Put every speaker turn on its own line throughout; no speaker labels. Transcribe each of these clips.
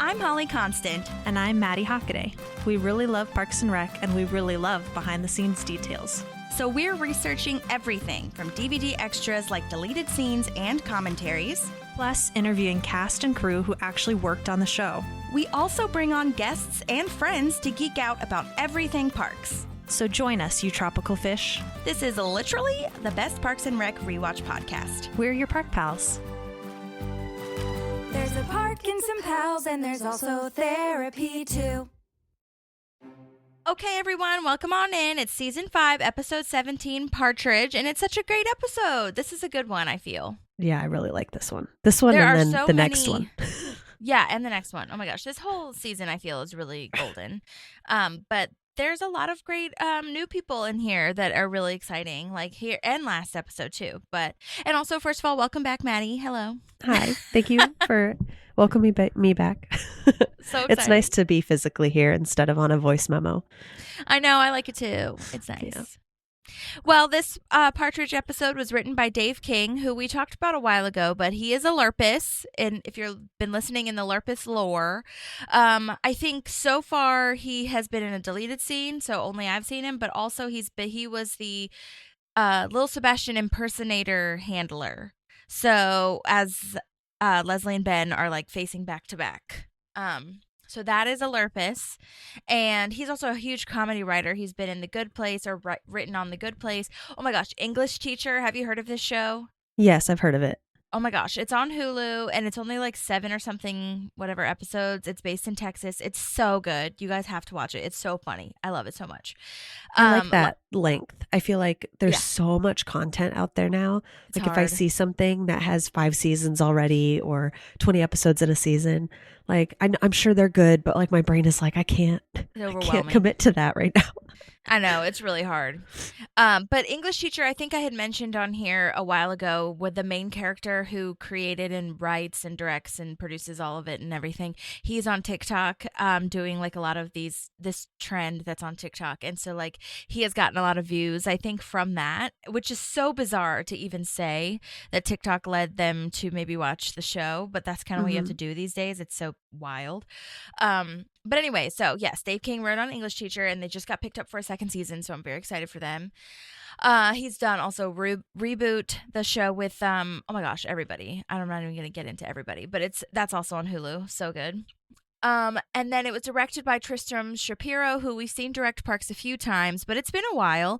I'm Holly Constant.
And I'm Maddie Hockaday. We really love Parks and Rec, and we really love behind-the-scenes details.
So we're researching everything from DVD extras like deleted scenes and commentaries,
plus interviewing cast and crew who actually worked on the show.
We also bring on guests and friends to geek out about everything parks.
So join us, you tropical fish.
This is literally the best Parks and Rec rewatch podcast.
We're your park pals.
There's a park and some pals, and there's also therapy too.
Okay, everyone, welcome on in. It's season 5, episode 17, Partridge, and it's such a great episode. This is a good one, I feel.
Yeah, I really like this one. This one
There
and
are
then
so
the
many...
next one.
Yeah, and the next one. Oh my gosh, this whole season I feel is really golden. But there's a lot of great new people in here that are really exciting, like here and last episode too. And also, first of all, welcome back, Maddie. Hello.
Hi. Thank you for welcoming me back.
So exciting.
It's nice to be physically here instead of on a voice memo.
I know. I like it too. It's nice.
Yeah.
Well, this Partridge episode was written by Dave King, who we talked about a while ago, but he is a Lurpus. And if you've been listening in the Lurpus lore, I think so far he has been in a deleted scene, so only I've seen him, but also he was the Lil Sebastian impersonator handler. So as Leslie and Ben are like facing back to back. So that is a Lurpus, and he's also a huge comedy writer. He's been in The Good Place or written on The Good Place. Oh my gosh, English Teacher. Have you heard of this show?
Yes, I've heard of it.
Oh my gosh, it's on Hulu, and it's only like 7 or something, whatever episodes. It's based in Texas. It's so good. You guys have to watch it. It's so funny. I love it so much.
I like that length. I feel like there's so much content out there now.
It's
like
hard.
if I see something that has 5 seasons already or 20 episodes in a season, like I'm sure they're good, but like my brain is like, I can't commit to that right now.
I know, it's really hard. But English Teacher, I think I had mentioned on here a while ago with the main character who created and writes and directs and produces all of it and everything. He's on TikTok doing like a lot of this trend that's on TikTok. And so like he has gotten a lot of views, I think, from that, which is so bizarre to even say that TikTok led them to maybe watch the show. But that's kind of what you have to do these days. It's so wild. But anyway, so yes, Dave King wrote on English Teacher, and they just got picked up for a second season, so I'm very excited for them. He's done also Reboot, the show with oh my gosh, everybody. I'm not even going to get into everybody, but that's also on Hulu. So good. And then it was directed by Tristram Shapiro, who we've seen direct Parks a few times, but it's been a while.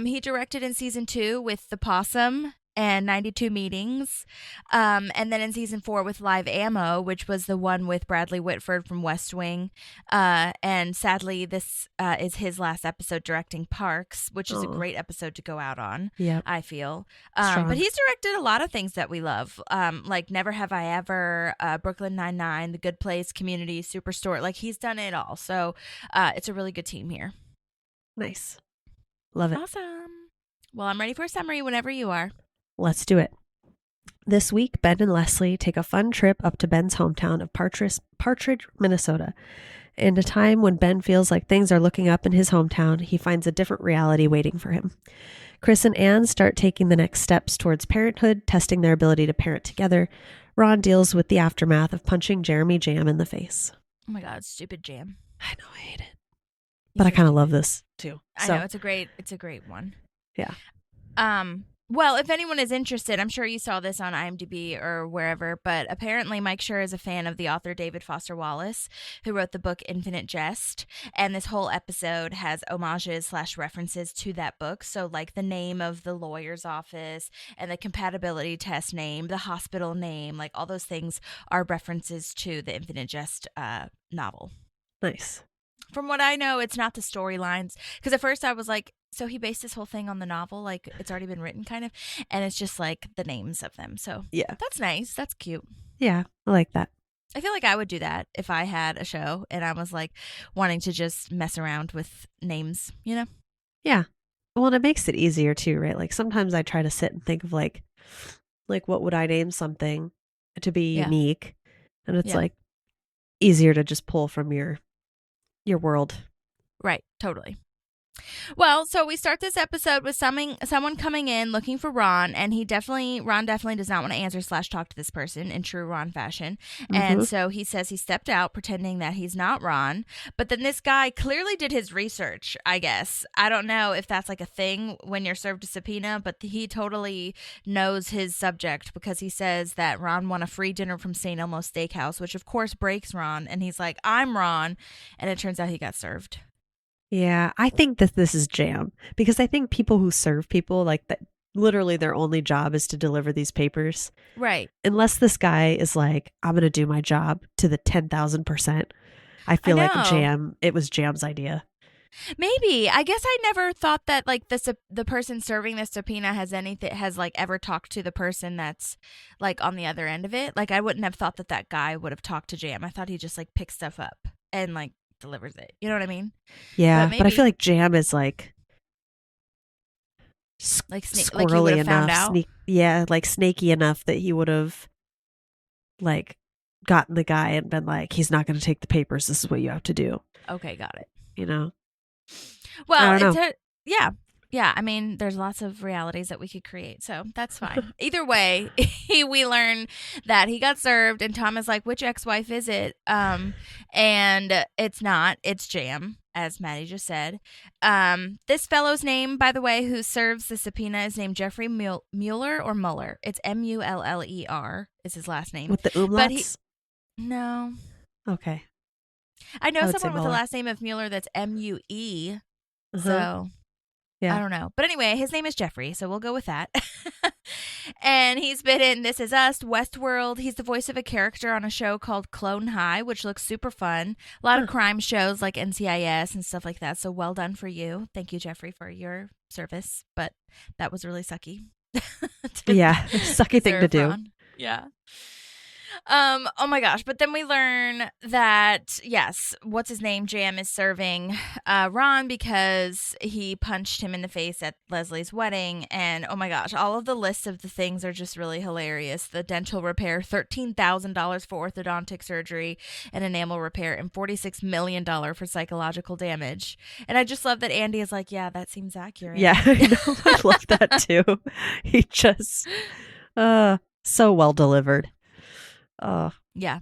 He directed in season 2 with The Possum and 92 Meetings. And then in season 4 with Live Ammo, which was the one with Bradley Whitford from West Wing. And sadly, this is his last episode directing Parks, which is a great episode to go out on, I feel. But he's directed a lot of things that we love, like Never Have I Ever, Brooklyn Nine-Nine, The Good Place, Community, Superstore. Like, he's done it all. So it's a really good team here.
Nice. Love it.
Awesome. Well, I'm ready for a summary whenever you are.
Let's do it. This week, Ben and Leslie take a fun trip up to Ben's hometown of Partridge, Minnesota. In a time when Ben feels like things are looking up in his hometown, he finds a different reality waiting for him. Chris and Anne start taking the next steps towards parenthood, testing their ability to parent together. Ron deals with the aftermath of punching Jeremy Jam in the face.
Oh my God, stupid Jam.
I know, I hate it. But I kind of love this too.
I know, it's a great one.
Yeah.
Well, if anyone is interested, I'm sure you saw this on IMDb or wherever, but apparently Mike Schur is a fan of the author David Foster Wallace, who wrote the book Infinite Jest, and this whole episode has homages/references to that book. So like the name of the lawyer's office and the compatibility test name, the hospital name, like all those things are references to the Infinite Jest novel.
Nice.
From what I know, it's not the storylines, because at first I was like, so he based this whole thing on the novel, like it's already been written kind of, and it's just like the names of them. So yeah, that's nice. That's cute.
Yeah, I like that.
I feel like I would do that if I had a show and I was like wanting to just mess around with names, you know?
Yeah. Well, and it makes it easier too, right? Like sometimes I try to sit and think of like what would I name something to be unique? And it's like easier to just pull from your world.
Right. Totally. Well, so we start this episode with someone coming in looking for Ron, and Ron definitely does not want to answer / talk to this person in true Ron fashion. And so he says he stepped out pretending that he's not Ron. But then this guy clearly did his research, I guess. I don't know if that's like a thing when you're served a subpoena, but he totally knows his subject because he says that Ron won a free dinner from St. Elmo's Steakhouse, which of course breaks Ron. And he's like, I'm Ron. And it turns out he got served.
Yeah, I think that this is jam because I think people who serve people like that, literally their only job is to deliver these papers.
Right.
Unless this guy is like, I'm going to do my job to the 10,000%. I feel like it was Jam's idea.
Maybe. I guess I never thought that like the person serving the subpoena has like ever talked to the person that's like on the other end of it. Like I wouldn't have thought that guy would have talked to Jam. I thought he just like picked stuff up and like delivers it. You know what I mean?
Yeah, but I feel like Jam is like squirrely enough. Like snaky enough that he would have like gotten the guy and been like, he's not going to take the papers. This is what you have to do.
Okay, got it.
You know?
Well, yeah. I mean, there's lots of realities that we could create, so that's fine. Either way, we learn that he got served, and Tom is like, "Which ex-wife is it?" And it's not. It's Jam, as Maddie just said. This fellow's name, by the way, who serves the subpoena, is named Jeffrey Mueller or Muller. It's Muller is his last name
with the umlauts.
No.
Okay.
I know someone with the last name of Mueller that's MUE. So. Yeah. I don't know. But anyway, his name is Jeffrey, so we'll go with that. And he's been in This Is Us, Westworld. He's the voice of a character on a show called Clone High, which looks super fun. A lot of crime shows like NCIS and stuff like that. So well done for you. Thank you, Jeffrey, for your service. But that was really sucky.
Sucky thing to do.
Yeah. Oh my gosh. But then we learn that, yes, what's his name? Jam is serving Ron because he punched him in the face at Leslie's wedding. And oh my gosh, all of the lists of the things are just really hilarious. The dental repair, $13,000 for orthodontic surgery and enamel repair, and $46 million for psychological damage. And I just love that Andy is like, yeah, that seems accurate.
Yeah, I love that too. He just, so well delivered.
Yeah.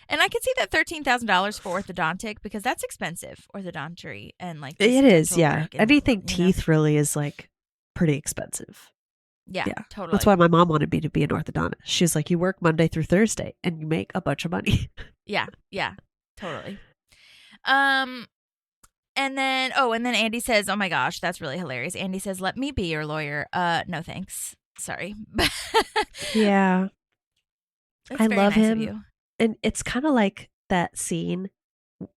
And I could see that $13,000 for orthodontic because that's expensive, orthodontics, and like
it is. Yeah. Anything teeth really is like pretty expensive.
Yeah, totally.
That's why my mom wanted me to be an orthodontist. She's like, you work Monday through Thursday and you make a bunch of money.
Yeah, totally. And then Andy says, oh my gosh, that's really hilarious. Andy says, let me be your lawyer. No thanks. Sorry.
Yeah. I love
him.
And it's kind of like that scene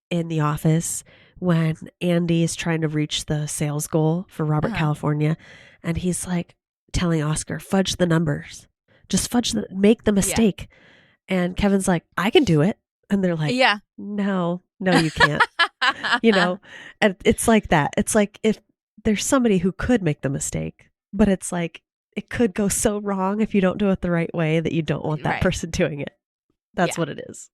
in The Office when Andy is trying to reach the sales goal for Robert California. And he's like telling Oscar, fudge the numbers. Just make the mistake. Yeah. And Kevin's like, I can do it. And they're like, no, you can't. And it's like that. It's like if there's somebody who could make the mistake, but it's like, it could go so wrong if you don't do it the right way that you don't want that person doing it. That's what it is.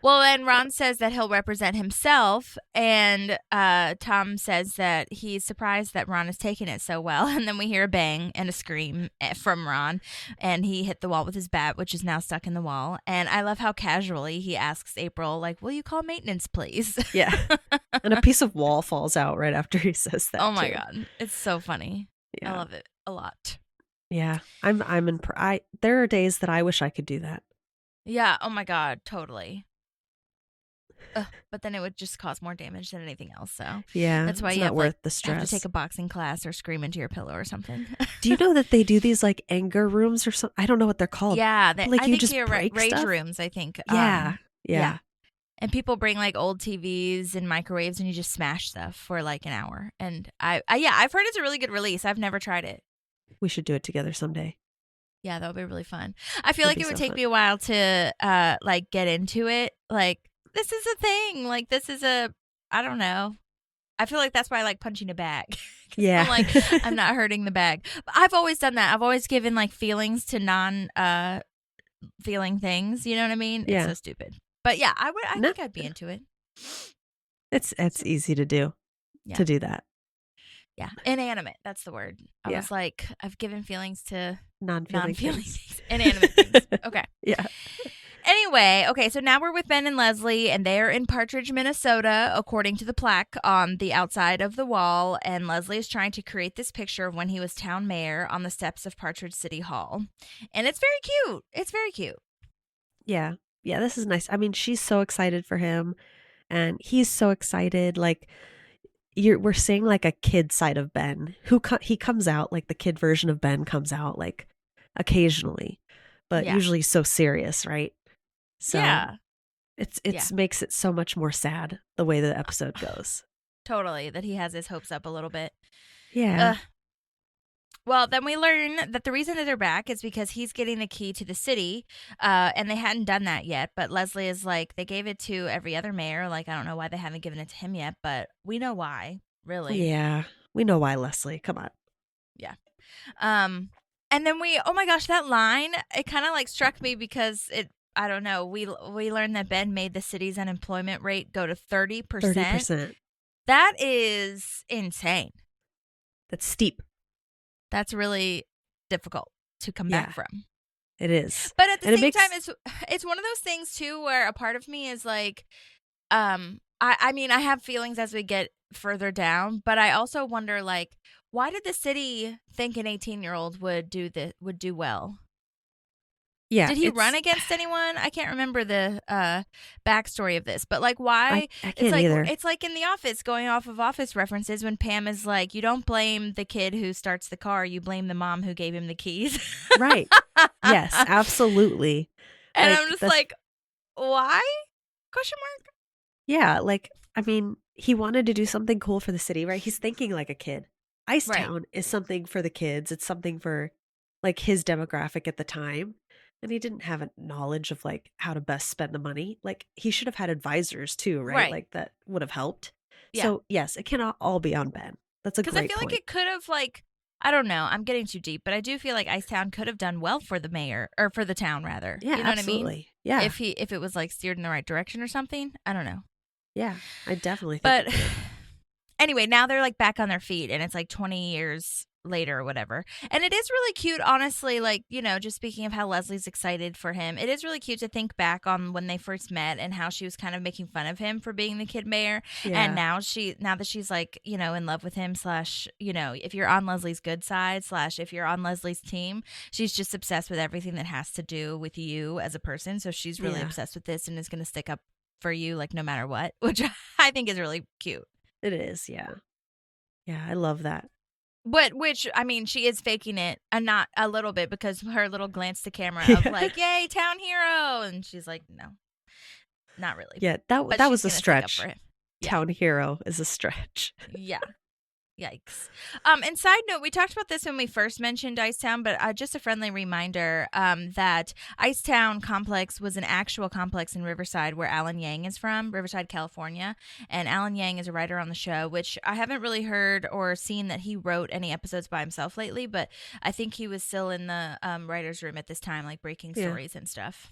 Well, and Ron says that he'll represent himself, and Tom says that he's surprised that Ron is taking it so well. And then we hear a bang and a scream from Ron, and he hit the wall with his bat, which is now stuck in the wall. And I love how casually he asks April, like, will you call maintenance, please? Yeah.
And a piece of wall falls out right after he says that.
Oh, my God. It's so funny. Yeah. I love it a lot.
Yeah. There are days that I wish I could do that.
Yeah. Oh my God. Totally. But then it would just cause more damage than anything else. So
yeah,
that's why
it's not worth the stress.
Have to take a boxing class or scream into your pillow or something.
Do you know that they do these like anger rooms or something? I don't know what they're called.
Yeah.
I
think you're rage rooms, I think.
Yeah.
And people bring like old TVs and microwaves and you just smash stuff for like an hour. And I've heard it's a really good release. I've never tried it.
We should do it together someday.
Yeah, that would be really fun. I feel like it would take me a while to like get into it. Like, this is a thing. Like, I don't know. I feel like that's why I like punching a bag.
Yeah.
I'm like, I'm not hurting the bag. But I've always done that. I've always given like feelings to feeling things. You know what I mean?
Yeah.
It's so stupid. But yeah, I think I'd be into it.
It's easy to do. to do that.
Yeah. Inanimate. That's the word. I
Yeah.
was like, I've given feelings to
Non-feeling
non-feeling
things.
things. Inanimate things. Okay.
Yeah.
Anyway, okay, so now we're with Ben and Leslie, and they're in Partridge, Minnesota, according to the plaque on the outside of the wall. And Leslie is trying to create this picture of when he was town mayor on the steps of Partridge City Hall. And it's very cute. It's very cute.
Yeah. Yeah, this is nice. I mean, she's so excited for him, and he's so excited. Like, we're seeing like a kid side of Ben, he comes out, like the kid version of Ben comes out like occasionally, but
Yeah.
usually so serious, right? So
Yeah.
it's makes it so much more sad the way the episode goes.
Totally. That he has his hopes up a little bit.
Yeah.
Well, then we learn that the reason that they're back is because he's getting the key to the city, and they hadn't done that yet. But Leslie is like, they gave it to every other mayor. Like, I don't know why they haven't given it to him yet, but we know why, really.
Yeah. We know why, Leslie. Come on.
Yeah. And then oh my gosh, that line, it kind of like struck me because I don't know, we learned that Ben made the city's unemployment rate go to 30%.
30%.
That is insane.
That's steep.
That's really difficult to come back from.
It is.
But at the same time, it's one of those things too where a part of me is like, I mean, I have feelings as we get further down, but I also wonder, like, why did the city think an 18-year-old would do well?
Yeah.
Did he run against anyone? I can't remember the backstory of this, but like, why?
I can't either.
It's like in The Office, going off of Office references, when Pam is like, you don't blame the kid who starts the car, you blame the mom who gave him the keys.
Right. Yes, absolutely.
And I'm just like, why? Question mark?
Yeah, like, I mean, he wanted to do something cool for the city, right? He's thinking like a kid. Icetown is something for the kids. It's something for like his demographic at the time. And he didn't have a knowledge of like how to best spend the money. Like, he should have had advisors too, right? Like, that would have helped.
Yeah.
So yes, it cannot all be on Ben. That's a great point.
Because I feel like it could have, like, I don't know, I'm getting too deep, but I do feel like Icetown could have done well for the mayor, or for the town rather.
Yeah,
you know
absolutely.
What I mean?
Yeah.
If it was like steered in the right direction or something. I don't know.
Yeah, I definitely think.
But anyway, now they're like back on their feet, and it's like 20 years later or whatever. And it is really cute, honestly, like, you know, just speaking of how Leslie's excited for him, it is really cute to think back on when they first met and how she was kind of making fun of him for being the kid mayor.
Yeah.
And now that she's like, you know, in love with him, / you know, if you're on Leslie's good side / if you're on Leslie's team, she's just obsessed with everything that has to do with you as a person. So she's really obsessed with this and is going to stick up for you, like, no matter what, which I think is really cute.
It is. Yeah. Yeah, I love that.
But I mean, she is faking it, not a little bit, because her little glance to camera of like, "Yay, town hero," and she's like, "No, not really."
Yeah, that was a stretch. Town hero is a stretch.
Yeah. Yikes. And side note, we talked about this when we first mentioned Icetown, but just a friendly reminder that Icetown Complex was an actual complex in Riverside, where Alan Yang is from, Riverside, California. And Alan Yang is a writer on the show, which I haven't really heard or seen that he wrote any episodes by himself lately, but I think he was still in the writer's room at this time, like breaking stories and stuff.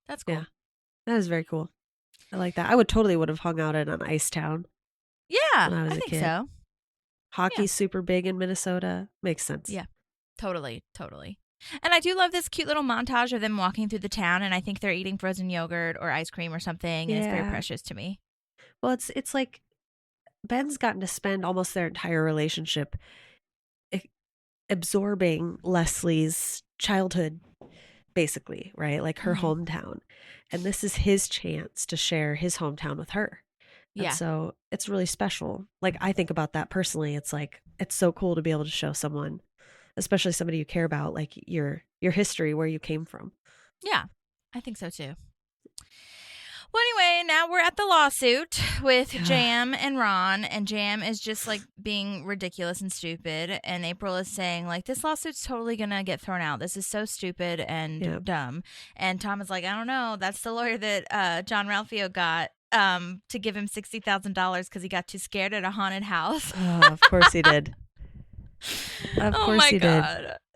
That's cool.
Yeah, that is very cool. I like that. I would have hung out at an Icetown.
Yeah,
when I was a
think
kid.
so.
Hockey's super big in Minnesota. Makes sense.
Yeah, totally. And I do love this cute little montage of them walking through the town, and I think they're eating frozen yogurt or ice cream or something, and it's very precious to me.
Well, it's like Ben's gotten to spend almost their entire relationship absorbing Leslie's childhood, basically, right? Like her hometown. And this is his chance to share his hometown with her.
Yeah.
And so it's really special. Like, I think about that personally. It's like, it's so cool to be able to show someone, especially somebody you care about, like your history, where you came from.
Yeah, I think so too. Well, anyway, now we're at the lawsuit with Jam and Ron, and Jam is just like being ridiculous and stupid, and April is saying like, this lawsuit's totally gonna get thrown out. This is so stupid and dumb. And Tom is like, I don't know. That's the lawyer that John Ralphio got to give him $60,000 because he got too scared at a haunted house.
Oh, of course he did. Of course he did.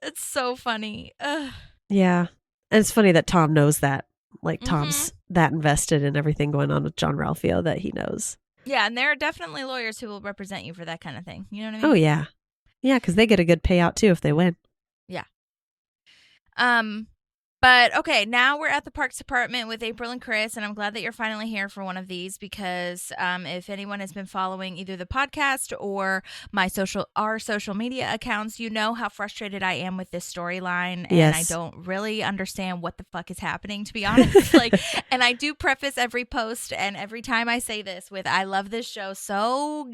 It's so funny. Ugh.
Yeah. And it's funny that Tom knows that. Like, Tom's that invested in everything going on with John Ralphio that he knows.
Yeah, and there are definitely lawyers who will represent you for that kind of thing. You know what I mean?
Oh, yeah. Yeah, because they get a good payout too if they win.
Yeah. But okay, now we're at the Parks Department with April and Chris, and I'm glad that you're finally here for one of these because if anyone has been following either the podcast or our social media accounts, you know how frustrated I am with this storyline, and
Yes.
I don't really understand what the fuck is happening, to be honest. And I do preface every post and every time I say this with, I love this show so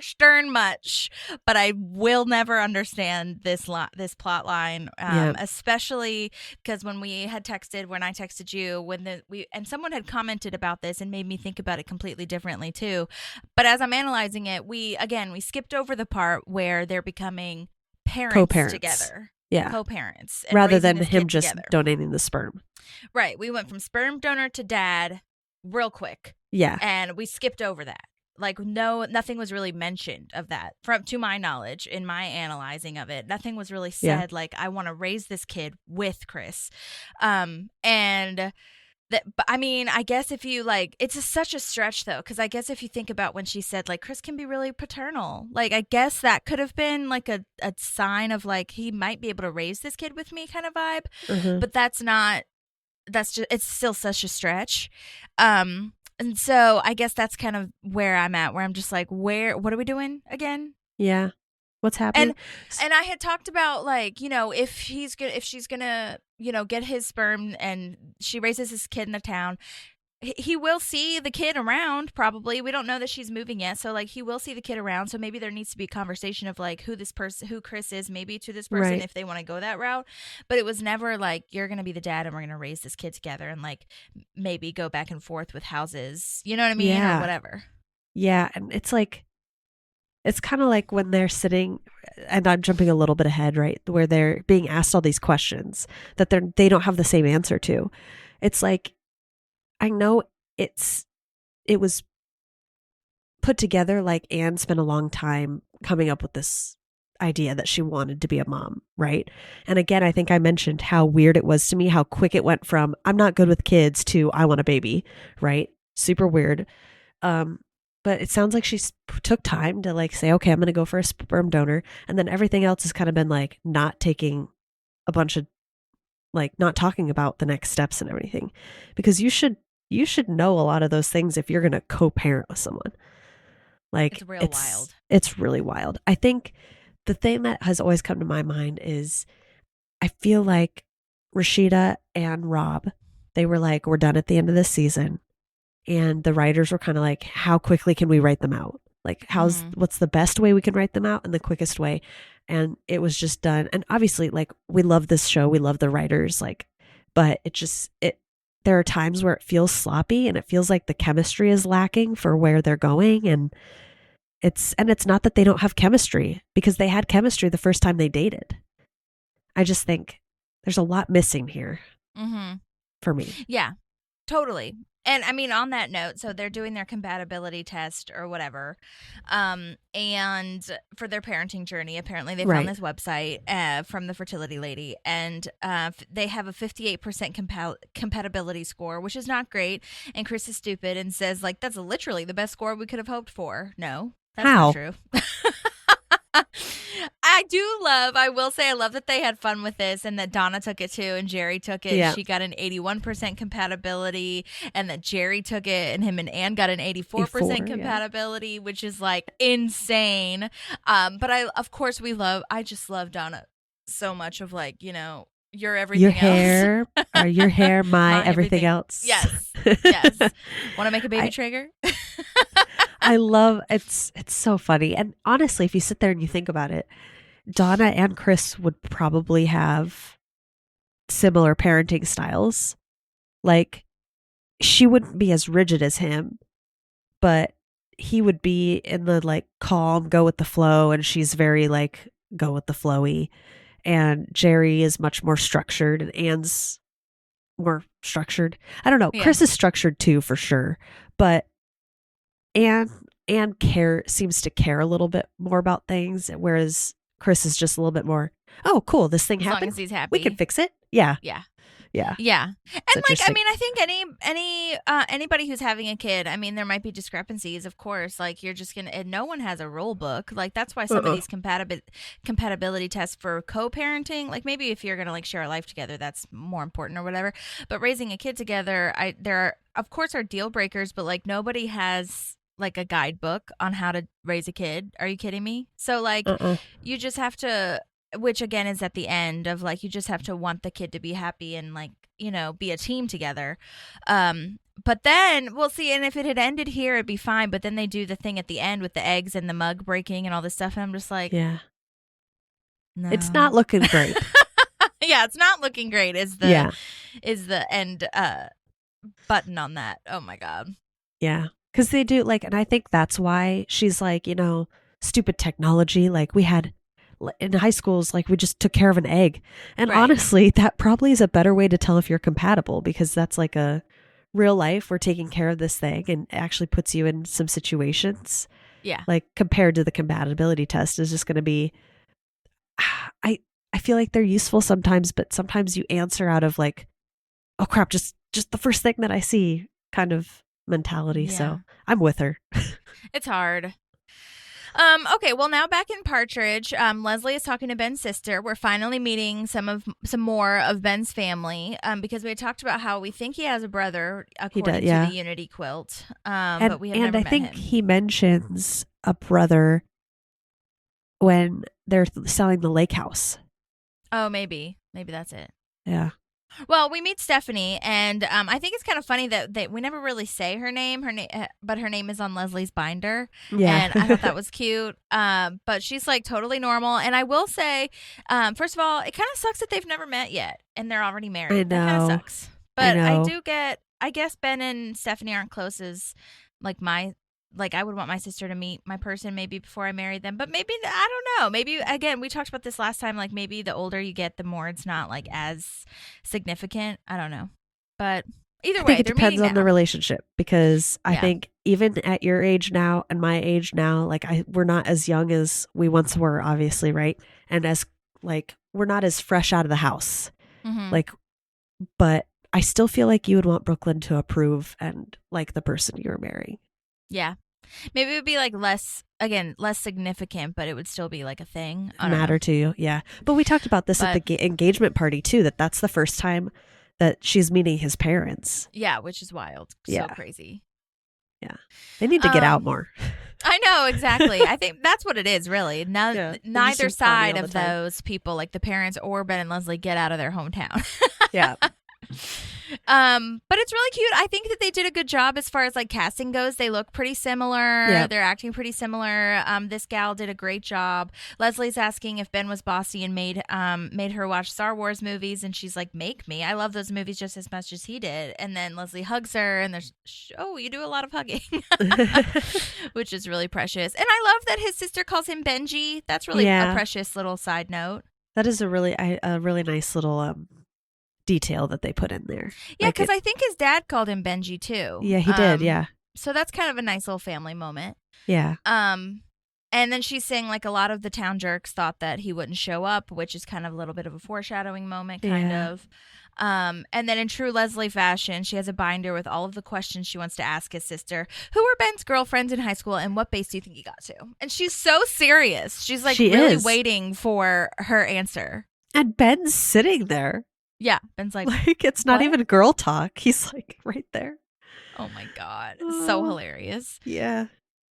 stern much, but I will never understand this plot line, especially because when I texted you and someone had commented about this and made me think about it completely differently too. But as I'm analyzing it, we skipped over the part where they're becoming
Co-parents
together.
Yeah.
Co-parents.
Rather than him just donating the sperm.
Right. We went from sperm donor to dad real quick.
Yeah.
And we skipped over that. Like, nothing was really mentioned of that to my knowledge in my analyzing of it. Nothing was really said like, I want to raise this kid with Chris. But I mean, I guess if you it's such a stretch though, because I guess if you think about when she said like Chris can be really paternal, like I guess that could have been like a sign of like he might be able to raise this kid with me kind of vibe.
Mm-hmm.
But it's still such a stretch. And so I guess that's kind of where I'm at, where I'm just like, what are we doing again?
Yeah. What's happening?
And I had talked about like, you know, if she's gonna, you know, get his sperm and she raises his kid in the town, he will see the kid around probably. We don't know that she's moving yet. So like he will see the kid around. So maybe there needs to be a conversation of like who Chris is maybe to this person if they want to go that route. But it was never like you're going to be the dad and we're going to raise this kid together and like maybe go back and forth with houses. You know what I mean?
Yeah.
Or whatever.
Yeah. And it's like, it's kind of like when they're sitting, and I'm jumping a little bit ahead, right? Where they're being asked all these questions that they don't have the same answer to. It's like, I know it was put together like Anne spent a long time coming up with this idea that she wanted to be a mom, right? And again, I think I mentioned how weird it was to me, how quick it went from I'm not good with kids to I want a baby, right? Super weird. But it sounds like she took time to like say, okay, I'm going to go for a sperm donor. And then everything else has kind of been like not taking a bunch of like not talking about the next steps and everything, because you should know a lot of those things if you're going to co-parent with someone. Like
it's wild.
It's really wild. I think the thing that has always come to my mind is I feel like Rashida and Rob, they were like, we're done at the end of this season. And the writers were kind of like, how quickly can we write them out? Like, what's the best way we can write them out and the quickest way? And it was just done. And obviously, like, we love this show. We love the writers, like, but there are times where it feels sloppy and it feels like the chemistry is lacking for where they're going. And it's not that they don't have chemistry, because they had chemistry the first time they dated. I just think there's a lot missing here for me.
Yeah, totally. And I mean, on that note, so they're doing their compatibility test or whatever. And for their parenting journey, apparently they found this website from the fertility lady. And they have a 58% compatibility score, which is not great. And Chris is stupid and says, like, that's literally the best score we could have hoped for. No, that's not true. I will say I love that they had fun with this and that Donna took it too and Jerry took it. Yeah. She got an 81% compatibility and that Jerry took it and him and Anne got an 84% compatibility, which is like insane. But I just love Donna so much of like, you know, you're everything
your
else.
Your hair, my everything else.
Yes. Yes. Want to make a baby Traeger?
I love it's so funny. And honestly, if you sit there and you think about it, Donna and Chris would probably have similar parenting styles. Like, she wouldn't be as rigid as him, but he would be in the like calm, go with the flow, and she's very like go with the flowy. And Jerry is much more structured and Anne's more structured. I don't know. Yeah. Chris is structured too, for sure. But Anne seems to care a little bit more about things, whereas Chris is just a little bit more, oh, cool, this thing happened.
As long as he's happy.
We can fix it. Yeah.
Yeah.
Yeah.
Yeah.
It's
And like, I
interesting.
mean, I think anybody who's having a kid, I mean, there might be discrepancies, of course. Like, you're just gonna, and no one has a rule book. Like, that's why some of these compatibility tests for co-parenting, like maybe if you're gonna like share a life together, that's more important or whatever. But raising a kid together, there are, of course, are deal breakers, but like nobody has like a guidebook on how to raise a kid. Are you kidding me? So like, you just have to, which again is at the end of like, you just have to want the kid to be happy and like, you know, be a team together. But then we'll see. And if it had ended here, it'd be fine. But then they do the thing at the end with the eggs and the mug breaking and all this stuff. And I'm just like,
yeah.
no,
It's not looking great.
yeah, it's not looking great. Is the end button on that? Oh my god.
Yeah. Because they do like, and I think that's why she's like, you know, stupid technology. Like we had in high schools, like we just took care of an egg. And
Right.
honestly, that probably is a better way to tell if you're compatible because that's like a real life. We're taking care of this thing and it actually puts you in some situations.
Yeah.
Like compared to the compatibility test is just going to be, I feel like they're useful sometimes, but sometimes you answer out of like, oh crap, just the first thing that I see kind of mentality.
Yeah.
So I'm with her.
It's hard. Okay, well now back in Partridge, Leslie is talking to Ben's sister. We're finally meeting some more of Ben's family, because we had talked about how we think he has a brother according to the Unity quilt. But we have never met him.
And I think he mentions a brother when they're selling the lake house.
Oh, maybe that's it.
Yeah.
Well, we meet Stephanie, and I think it's kind of funny that we never really say her name. But her name is on Leslie's binder.
Yeah.
And I thought that was cute. But she's like totally normal. And I will say, first of all, it kind of sucks that they've never met yet, and they're already married.
I know.
That kind of sucks. But
I know.
I guess Ben and Stephanie aren't close as like I would want my sister to meet my person maybe before I married them. But maybe, I don't know. Maybe, again, we talked about this last time. Like, maybe the older you get, the more it's not, like, as significant. I don't know. But either way,
I think it
they're
depends
meeting
on the
now.
relationship because I
Yeah.
think even at your age now and my age now, like we're not as young as we once were, obviously, right? And as like we're not as fresh out of the house,
Mhm.
like. But I still feel like you would want Brooklyn to approve and like the person you're marrying.
Yeah. Maybe it would be, like, less significant, but it would still be, like, a thing. I don't know.
Matter to you, yeah. But we talked about this at the engagement party too. That's the first time that she's meeting his parents.
Yeah, which is wild.
Yeah.
So crazy.
Yeah, they need to get out more.
I know, exactly. I think that's what it is, really.
Yeah, they just
Neither
seem funny
side
all
of
the time.
those people, like the parents or Ben and Leslie, get out of their hometown.
Yeah,
But it's really cute. I think that they did a good job as far as like casting goes. They look pretty similar.
Yep.
They're acting pretty similar. This gal did a great job. Leslie's asking if Ben was bossy and made her watch Star Wars movies, and she's like, "Make me. I love those movies just as much as he did." And then Leslie hugs her, and there's, "Oh, you do a lot of hugging," which is really precious. And I love that his sister calls him Benji. That's really a precious little side note.
That is a really nice little detail that they put in there.
Yeah,
Like
because I think his dad called him Benji too.
Yeah, he did. Yeah.
So that's kind of a nice little family moment.
Yeah.
And then she's saying like a lot of the town jerks thought that he wouldn't show up, which is kind of a little bit of a foreshadowing moment, kind of. And then in true Leslie fashion, she has a binder with all of the questions she wants to ask his sister. Who were Ben's girlfriends in high school, and what base do you think he got to? And she's so serious. She's like really waiting for her answer.
And Ben's sitting there.
Yeah, Ben's like
it's not even girl talk. He's like right there.
Oh my God. So hilarious.
Yeah.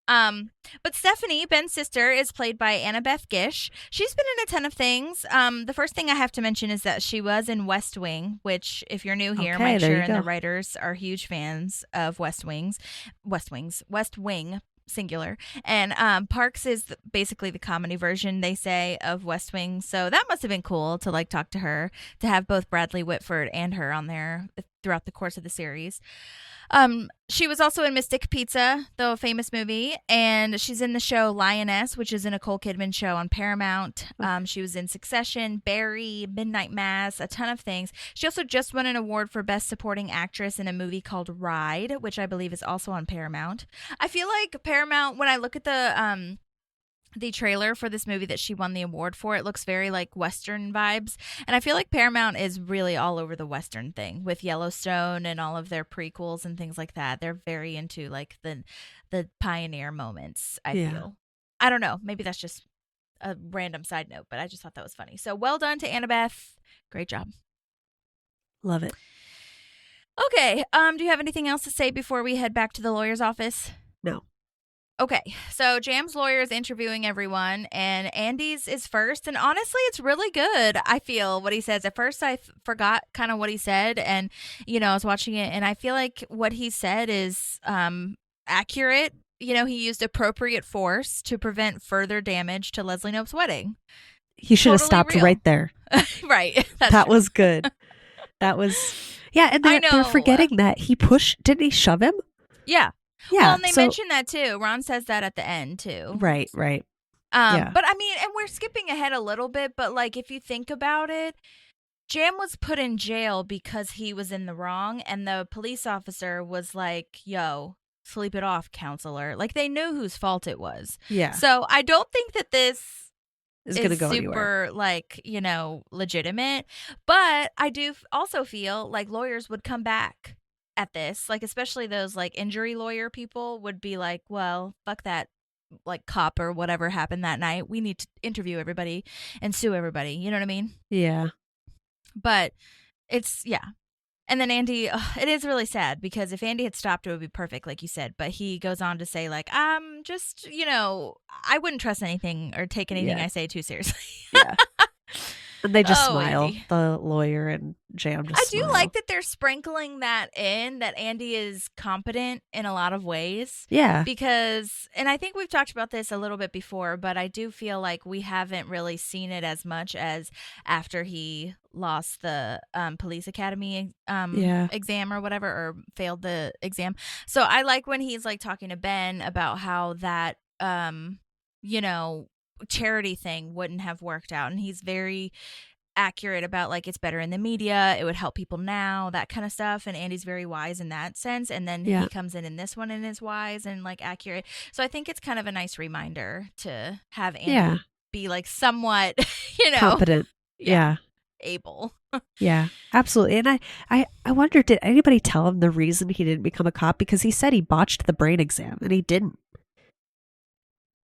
But Stephanie, Ben's sister, is played by Annabeth Gish. She's been in a ton of things. The first thing I have to mention is that she was in West Wing, which if you're new here, Mike Sure and the writers are huge fans of West Wing, singular. And Parks is basically the comedy version, they say, of West Wing. So that must have been cool to like talk to her, to have both Bradley Whitford and her on there throughout the course of the series. She was also in Mystic Pizza, the famous movie, and she's in the show Lioness, which is a Nicole Kidman show on Paramount. She was in Succession, Barry, Midnight Mass, a ton of things. She also just won an award for Best Supporting Actress in a movie called Ride, which I believe is also on Paramount. I feel like Paramount, when I look at the the trailer for this movie that she won the award for, it looks very like Western vibes. And I feel like Paramount is really all over the Western thing with Yellowstone and all of their prequels and things like that. They're very into like the pioneer moments, I
Yeah.
feel. I don't know. Maybe that's just a random side note, but I just thought that was funny. So well done to Annabeth. Great job.
Love it.
Okay. Do you have anything else to say before we head back to the lawyer's office?
No.
Okay, so Jam's lawyer is interviewing everyone, and Andy's is first. And honestly, it's really good, I feel, what he says. At first, I forgot kind of what he said. And, I was watching it, and I feel like what he said is accurate. He used appropriate force to prevent further damage to Leslie Knope's wedding.
He should have
Totally
stopped
real.
right there.
Right.
That was good. That was, yeah. And
I
they're
know.
forgetting that didn't he shove him?
Yeah.
Yeah.
Well, and they mentioned that too. Ron says that at the end too.
Right. Yeah.
But I mean, and we're skipping ahead a little bit, but like if you think about it, Jam was put in jail because he was in the wrong, and the police officer was like, yo, sleep it off, counselor. Like they knew whose fault it was.
Yeah.
So I don't think that this
Is going to go
super
anywhere.
like, legitimate. But I do also feel like lawyers would come back at this, like especially those like injury lawyer people would be like, well, fuck that like cop or whatever happened that night. We need to interview everybody and sue everybody. You know what I mean?
Yeah.
But it's, yeah. And then Andy, it is really sad because if Andy had stopped, it would be perfect, like you said. But he goes on to say, like, just, I wouldn't trust anything or take anything I say too seriously.
Yeah. And they just
Oh,
smile.
Andy.
The lawyer and Jam just
I do
smile.
like that they're sprinkling that in, that Andy is competent in a lot of ways.
Yeah.
Because, and I think we've talked about this a little bit before, but I do feel like we haven't really seen it as much as after he lost the police academy exam or whatever, or failed the exam. So I like when he's like talking to Ben about how that, charity thing wouldn't have worked out. And he's very accurate about like it's better in the media, it would help people now, that kind of stuff. And Andy's very wise in that sense. And then he comes in this one and is wise and like accurate. So I think it's kind of a nice reminder to have Andy be like somewhat,
competent. Yeah.
able.
Yeah, absolutely. And I wonder, did anybody tell him the reason he didn't become a cop? Because he said he botched the brain exam and he didn't.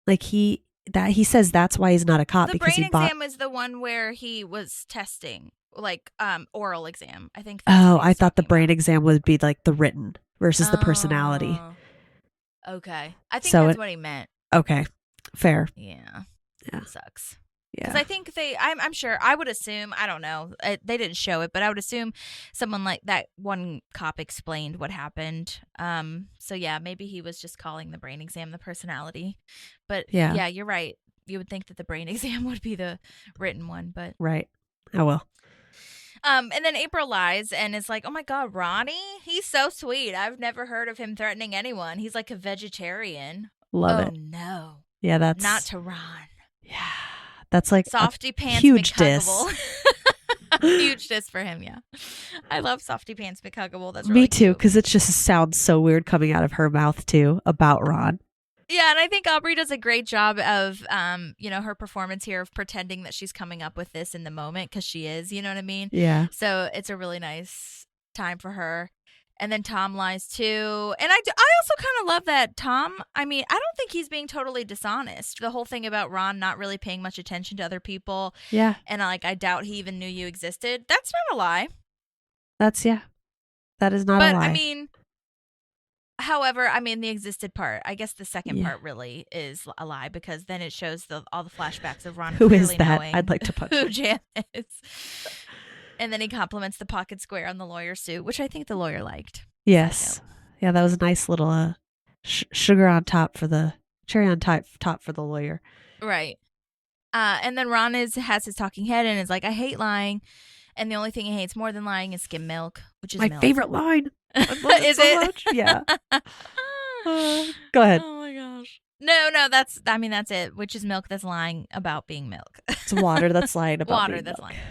Like he says that's why he's not a cop,
The
because
brain
he bought.
exam is the one where he was testing, like oral exam. I think.
I thought the brain exam would be like the written versus the personality.
Okay, I think
So
that's what he meant.
Okay, fair.
Yeah.
Yeah.
Sucks.
Yeah.
Because I think I'm sure, I would assume, I don't know, they didn't show it, but I would assume someone like that one cop explained what happened. So yeah, maybe he was just calling the brain exam the personality. But yeah, you're right. You would think that the brain exam would be the written one, but.
Right. Oh, well.
And then April lies and is like, oh my God, Ronnie, he's so sweet. I've never heard of him threatening anyone. He's like a vegetarian.
Love it.
Oh no.
Yeah, that's.
Not to Ron.
Yeah. That's like
Softy Pants
huge
McHuggable. Huge diss for him, yeah. I love Softy Pants McHuggable. That's really
Me too,
cute.
because it just sounds so weird coming out of her mouth too about Ron.
Yeah, and I think Aubrey does a great job of, her performance here of pretending that she's coming up with this in the moment, because she is, you know what I mean?
Yeah.
So it's a really nice time for her. And then Tom lies too. And I also kind of love that Tom, I mean, I don't think he's being totally dishonest. The whole thing about Ron not really paying much attention to other people.
Yeah.
And I doubt he even knew you existed. That's not a lie.
That is not a lie.
I mean, however, the existed part, I guess the second part really is a lie, because then it shows all the flashbacks of Ron.
Who is
clearly
that?
knowing
I'd like to punch
who
him.
Jan is. And then he compliments the pocket square on the lawyer suit, which I think the lawyer liked.
Yes. Yeah, that was a nice little sugar on top for the cherry on top for the lawyer.
Right. And then Ron has his talking head and is like, I hate lying. And the only thing he hates more than lying is skim milk, which is
my
milk.
favorite line. I love
Is
so
it?
much. Yeah. Go ahead.
Oh my gosh. No, that's it, which is milk that's lying about being milk.
It's water that's lying about
Water
being
that's
milk.
lying.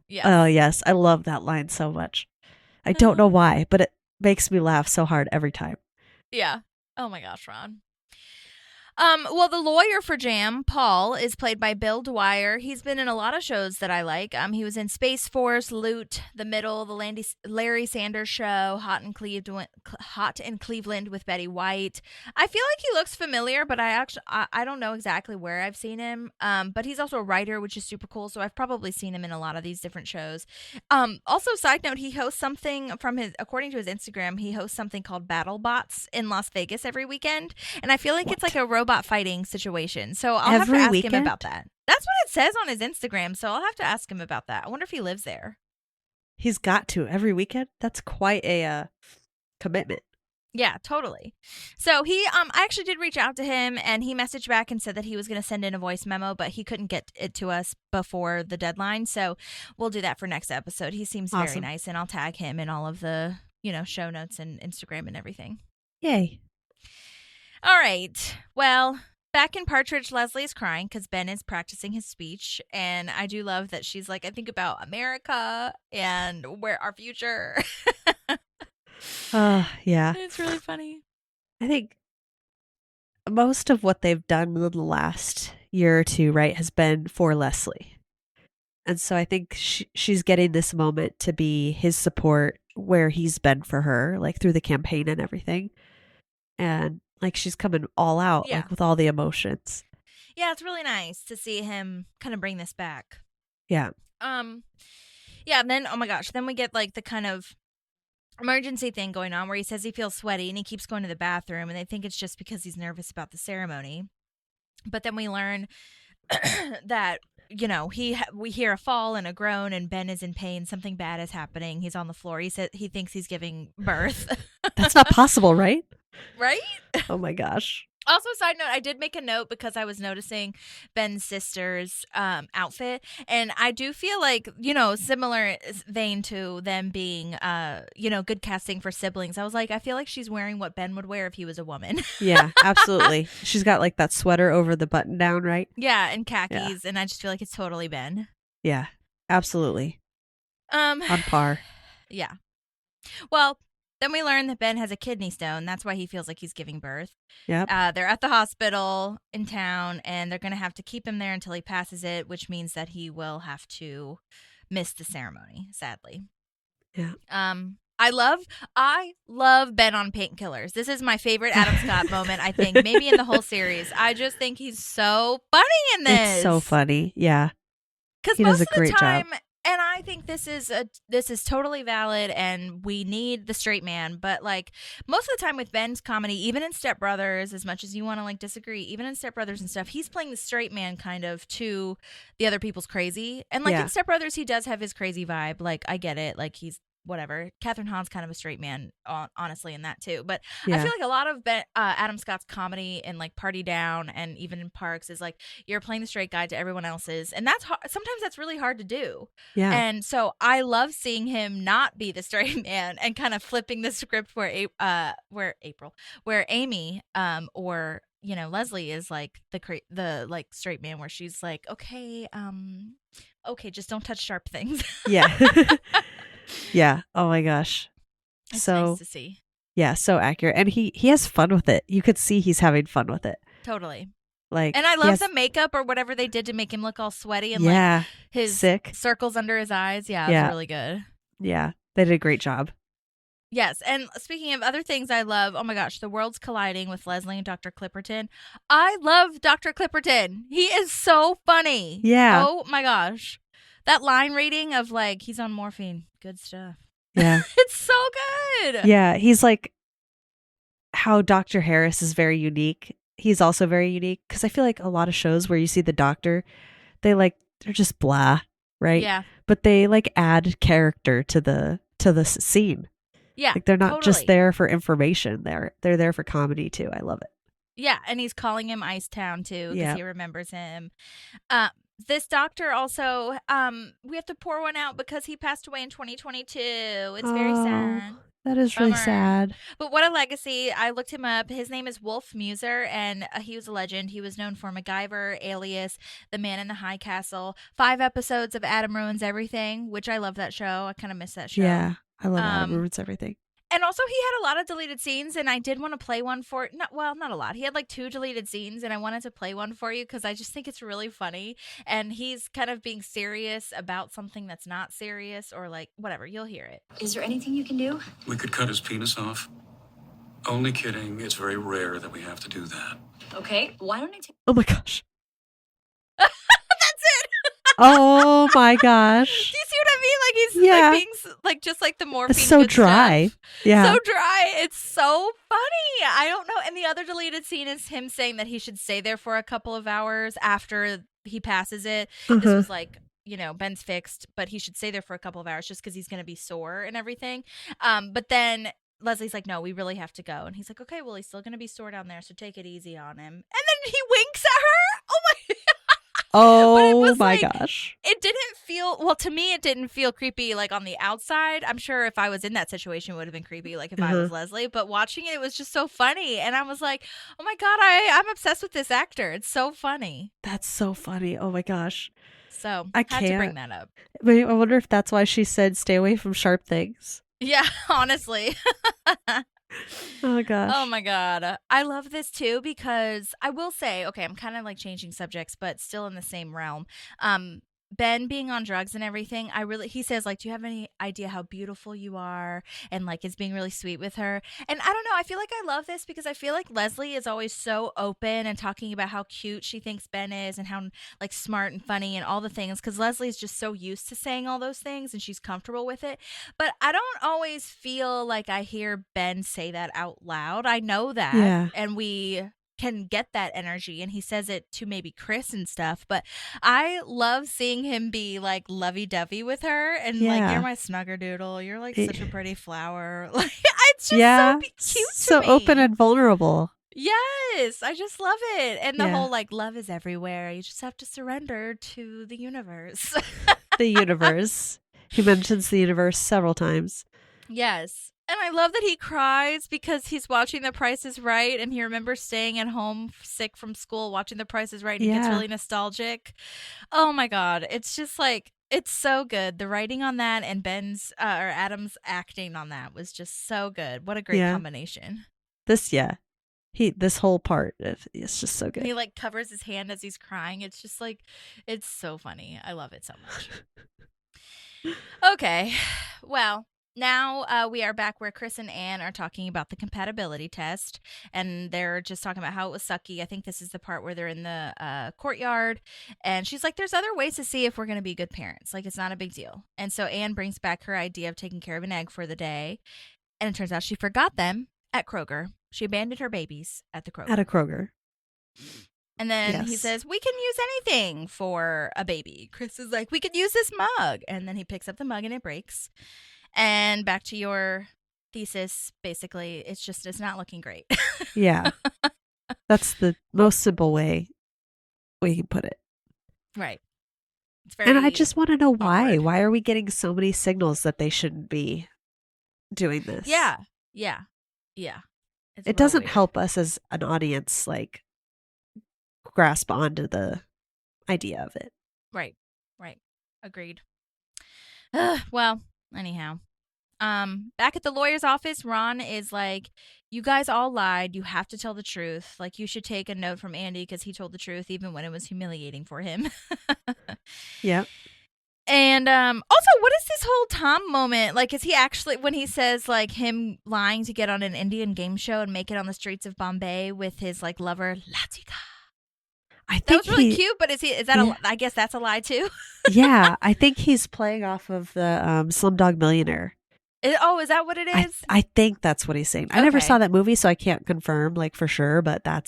Yeah.
Oh, yes. I love that line so much. I don't know why, but it makes me laugh so hard every time.
Yeah. Oh my gosh, Ron. Well, the lawyer for Jam, Paul, is played by Bill Dwyer. He's been in a lot of shows that I like. He was in Space Force, Loot, The Middle, The Larry Sanders Show, Hot in Cleveland with Betty White. I feel like he looks familiar, but I don't know exactly where I've seen him. But he's also a writer, which is super cool. So I've probably seen him in a lot of these different shows. Also, side note, he hosts something according to his Instagram, he hosts something called Battle Bots in Las Vegas every weekend. And I feel like it's like a robot fighting situation. So I'll have to ask him about that. That's what it says on his Instagram. So I'll have to ask him about that. I wonder if he lives there.
He's got to every weekend. That's quite a commitment.
Yeah, totally. So I actually did reach out to him, and he messaged back and said that he was going to send in a voice memo, but he couldn't get it to us before the deadline. So we'll do that for next episode. He seems very nice, and I'll tag him in all of the, show notes and Instagram and everything.
Yay.
All right. Well, back in Partridge, Leslie is crying because Ben is practicing his speech. And I do love that she's like, I think about America and where our future.
Yeah.
It's really funny.
I think most of what they've done in the last year or two, right, has been for Leslie. And so I think she's getting this moment to be his support where he's been for her, like through the campaign and everything. And like she's coming all out, like with all the emotions.
Yeah, it's really nice to see him kind of bring this back.
Yeah.
Yeah, and then, oh my gosh, then we get like the kind of emergency thing going on where he says he feels sweaty and he keeps going to the bathroom and they think it's just because he's nervous about the ceremony. But then we learn that, we hear a fall and a groan and Ben is in pain. Something bad is happening. He's on the floor. He said he thinks he's giving birth.
That's not possible, right?
Right?
Oh my gosh.
Also, side note, I did make a note because I was noticing Ben's sister's outfit. And I do feel like, similar vein to them being, good casting for siblings. I was like, I feel like she's wearing what Ben would wear if he was a woman.
Yeah, absolutely. She's got like that sweater over the button down, right?
Yeah, and khakis. Yeah. And I just feel like it's totally Ben.
Yeah, absolutely. On par.
Yeah. Well, then we learn that Ben has a kidney stone. That's why he feels like he's giving birth.
Yep.
They're at the hospital in town, and they're going to have to keep him there until he passes it, which means that he will have to miss the ceremony, sadly.
Yeah.
I love Ben on painkillers. This is my favorite Adam Scott moment, I think, maybe in the whole series. I just think he's so funny in this.
It's so funny. Yeah.
Because most of the time, and I think this is totally valid, and we need the straight man. But like most of the time with Ben's comedy, even in Step Brothers, as much as you want to like disagree, even in Step Brothers and stuff, he's playing the straight man kind of to the other people's crazy. And like in Step Brothers, he does have his crazy vibe. Like I get it. Like he's whatever. Catherine Hahn's kind of a straight man, honestly, in that too. But I feel like a lot of Adam Scott's comedy in like Party Down and even in Parks is like you're playing the straight guy to everyone else's, and that's sometimes that's really hard to do.
Yeah.
And so I love seeing him not be the straight man and kind of flipping the script where Amy or Leslie is like the like straight man where she's like okay just don't touch sharp things.
Yeah. Yeah. Oh my gosh.
It's
so
nice to see.
Yeah, so accurate. And he has fun with it. You could see he's having fun with it.
Totally.
Like,
and I love the makeup or whatever they did to make him look all sweaty and like his circles under his eyes. Yeah, it was really good.
Yeah, they did a great job.
Yes, and speaking of other things I love, oh my gosh, The World's Colliding with Leslie and Dr. Clipperton. I love Dr. Clipperton. He is so funny.
Yeah.
Oh my gosh. That line reading of like, he's on morphine. Good stuff.
Yeah.
It's so good.
Yeah. He's like how Dr. Harris is very unique. He's also very unique because I feel like a lot of shows where you see the doctor, they're just blah, right?
Yeah.
But they like add character to the scene.
Yeah.
Like they're not just there for information. They're there for comedy too. I love it. Yeah.
And he's calling him Icetown too because he remembers him. This doctor also, we have to pour one out because he passed away in 2022. It's very sad.
That is really sad.
But what a legacy. I looked him up. His name is Wolf Muser, and he was a legend. He was known for MacGyver, Alias, The Man in the High Castle, 5 episodes of Adam Ruins Everything, which I love that show. I kind of miss that show.
Yeah, I love Adam Ruins Everything.
And also, he had a lot of deleted scenes, and I did want to play one for not a lot. He had like 2 deleted scenes, and I wanted to play one for you because I just think it's really funny. And he's kind of being serious about something that's not serious, or like whatever. You'll hear it.
Is there anything you can do?
We could cut his penis off. Only kidding. It's very rare that we have to do that.
Okay, why don't I take...
Oh my gosh.
That's it.
Oh my
Do
gosh.
you see what I mean? Like he's
Yeah.
like being like just like the morphine.
It's so
good
dry.
stuff.
Yeah.
So dry. It's so funny. I don't know. And the other deleted scene is him saying that he should stay there for a couple of hours after he passes it. This was like, Ben's fixed, but he should stay there for a couple of hours just because he's going to be sore and everything. But then Leslie's like, no, we really have to go. And he's like, okay, well, he's still going to be sore down there, so take it easy on him. And then he winks at her. Oh my
Oh my
like,
gosh.
It didn't feel, well, to me, it didn't feel creepy like on the outside. I'm sure if I was in that situation, it would have been creepy, like if I was Leslie. But watching it was just so funny. And I was like, oh my God, I'm obsessed with this actor. It's so funny.
That's so funny. Oh my gosh.
So
I
had to
can't.
bring that up.
I wonder if that's why she said stay away from sharp things.
Yeah, honestly.
Oh my gosh.
Oh my God. I love this too because I will say, okay, I'm kind of like changing subjects, but still in the same realm. Ben being on drugs and everything, he says, like, do you have any idea how beautiful you are? And like is being really sweet with her. And I don't know, I feel like I love this because I feel like Leslie is always so open and talking about how cute she thinks Ben is and how like smart and funny and all the things, because Leslie is just so used to saying all those things and she's comfortable with it. But I don't always feel like I hear Ben say that out loud. I know that.
Yeah.
And we can get that energy, and he says it to maybe Chris and stuff, but I love seeing him be like lovey-dovey with her and like, you're my snuggerdoodle, you're like such a pretty flower. Like it's just so cute
so
to me.
open and vulnerable.
Yes, I just love it. And the whole like love is everywhere, you just have to surrender to the universe.
The universe. He mentions the universe several times.
Yes. And I love that he cries because he's watching The Price is Right, and he remembers staying at home sick from school watching The Price is Right, and he gets really nostalgic. Oh my God. It's just like, it's so good. The writing on that and Ben's or Adam's acting on that was just so good. What a great combination.
This whole part, it's just so good.
He like covers his hand as he's crying. It's just like, it's so funny. I love it so much. Okay. Well, now we are back where Chris and Anne are talking about the compatibility test, and they're just talking about how it was sucky. I think this is the part where they're in the courtyard, and she's like, there's other ways to see if we're going to be good parents. Like, it's not a big deal. And so Anne brings back her idea of taking care of an egg for the day, and it turns out she forgot them at Kroger. She abandoned her babies at the Kroger.
At a Kroger.
And then he says, we can use anything for a baby. Chris is like, we could use this mug. And then he picks up the mug and it breaks. And back to your thesis, basically, it's not looking great.
Yeah. That's the most simple way we can put it.
Right. It's
and I just want to know why.
awkward.
Why are we getting so many signals that they shouldn't be doing this?
Yeah. Yeah. Yeah. It's a
It
little
doesn't
weird.
help us as an audience, like, grasp onto the idea of it.
Right. Right. Agreed. Well, anyhow. Back at the lawyer's office, Ron is like, you guys all lied. You have to tell the truth. Like, you should take a note from Andy because he told the truth even when it was humiliating for him.
Yep.
And also, what is this whole Tom moment? Like, is he actually, when he says, like, him lying to get on an Indian game show and make it on the streets of Bombay with his, like, lover, Latika?
I
That
think
was really cute, but is that I guess that's a lie, too?
Yeah, I think he's playing off of the Slumdog Millionaire.
Is that what it is?
I think that's what he's saying. I never
Okay.
saw that movie, so I can't confirm, like, for sure, but I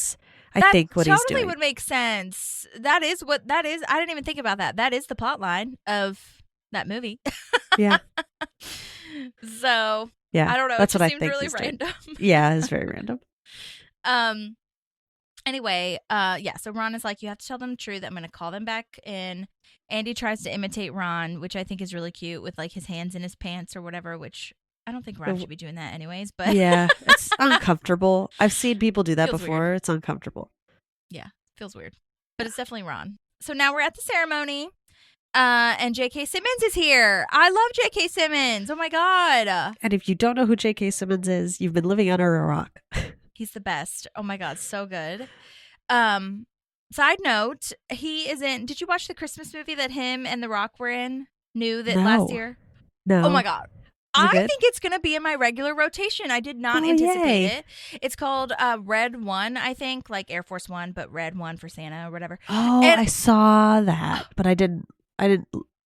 think what he's
totally
doing.
would make sense. That is what that is. I didn't even think about that. That is the plot line of that movie.
Yeah.
So
Yeah.
I don't know.
That's
It
what I
just seemed
think
really
he's doing.
random.
Yeah, it's very random.
Anyway, so Ron is like, you have to tell them the truth. I'm going to call them back in. Andy tries to imitate Ron, which I think is really cute, with like his hands in his pants or whatever, which I don't think Ron should be doing that anyways, but
Yeah, it's uncomfortable. I've seen people do that
Feels
before.
weird.
It's uncomfortable.
yeah, feels weird. But it's definitely Ron. So now we're at the ceremony. And J.K. Simmons is here. I love J.K. Simmons. Oh my God.
And if you don't know who J.K. Simmons is, you've been living under a rock.
He's the best. Oh my God. So good. Side note, he is in. Did you watch the Christmas movie that him and The Rock were in? New that
No.
last year?
No.
Oh my God.
Is it
I
good?
think it's going to be in my regular rotation. I did not
Oh,
anticipate
yay.
it. It's called Red One, I think, like Air Force One, but Red One for Santa or whatever.
Oh,
And-
I saw that, but I didn't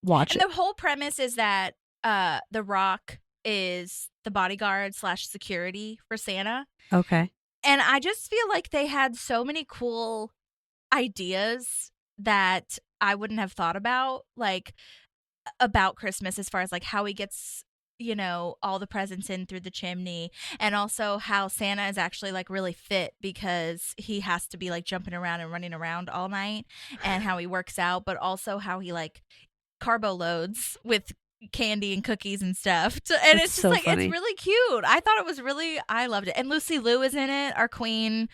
watch
And
it.
the whole premise is that The Rock is the bodyguard / security for Santa.
Okay.
And I just feel like they had so many cool ideas that I wouldn't have thought about, like about Christmas, as far as like how he gets, you know, all the presents in through the chimney, and also how Santa is actually like really fit because he has to be like jumping around and running around all night, and how he works out, but also how he like carbo loads with candy and cookies and stuff. And
That's
it's just
so
like,
funny.
it's really cute. I thought it was really, I loved it. And Lucy Liu is in it, our queen.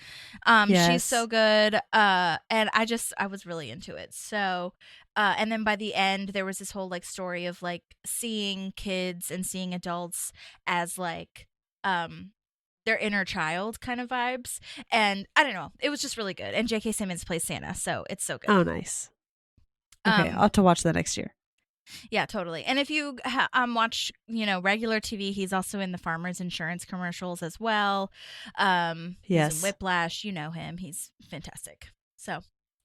Yes.
She's so good. And I was really into it. So, and then by the end, there was this whole like story of like seeing kids and seeing adults as like, their inner child kind of vibes. And I don't know, it was just really good. And J.K. Simmons plays Santa, so it's so good.
Oh, nice. Okay, I'll have to watch that next year.
Yeah, totally. And if you watch, you know, regular TV, he's also in the Farmers Insurance commercials as well. He's
Yes.
in Whiplash. You know him. He's fantastic. So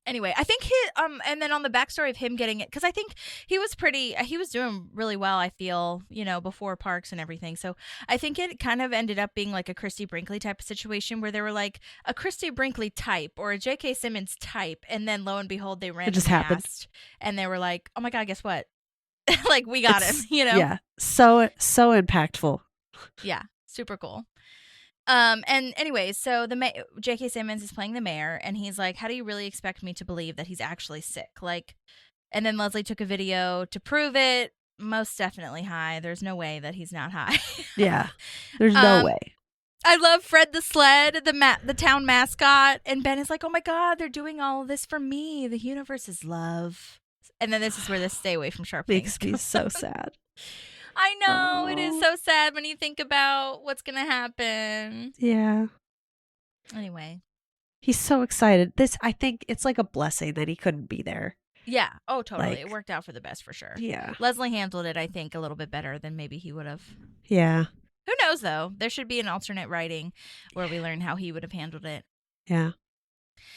anyway, I think and then on the backstory of him getting it, because I think he was doing really well, I feel, you know, before Parks and everything. So I think it kind of ended up being like a Christy Brinkley type of situation where they were like a Christy Brinkley type or a J.K. Simmons type. And then lo and behold, they randomly
just happened.
asked, and they were like, oh my God, guess what? Like, we got him, you know?
Yeah. So impactful.
Yeah, super cool. And anyway, so J.K. Simmons is playing the mayor, and he's like, how do you really expect me to believe that he's actually sick? Like, and then Leslie took a video to prove it. Most definitely high. There's no way that he's not high.
Yeah. There's no way.
I love Fred the Sled, the town mascot, and Ben is like, oh my God, they're doing all of this for me. The universe is love. And then this is where the stay away from sharp things
Makes me
comes.
so sad.
I know, it is
Aw.
so sad when you think about what's going to happen.
Yeah.
Anyway.
He's so excited. I think it's like a blessing that he couldn't be there.
Yeah. Oh, totally.
Like-
It worked out for the best for sure.
Yeah.
Leslie handled it, I think, a little bit better than maybe he would have.
Yeah.
Who knows, though? There should be an alternate writing where we learn how he would have handled it.
Yeah.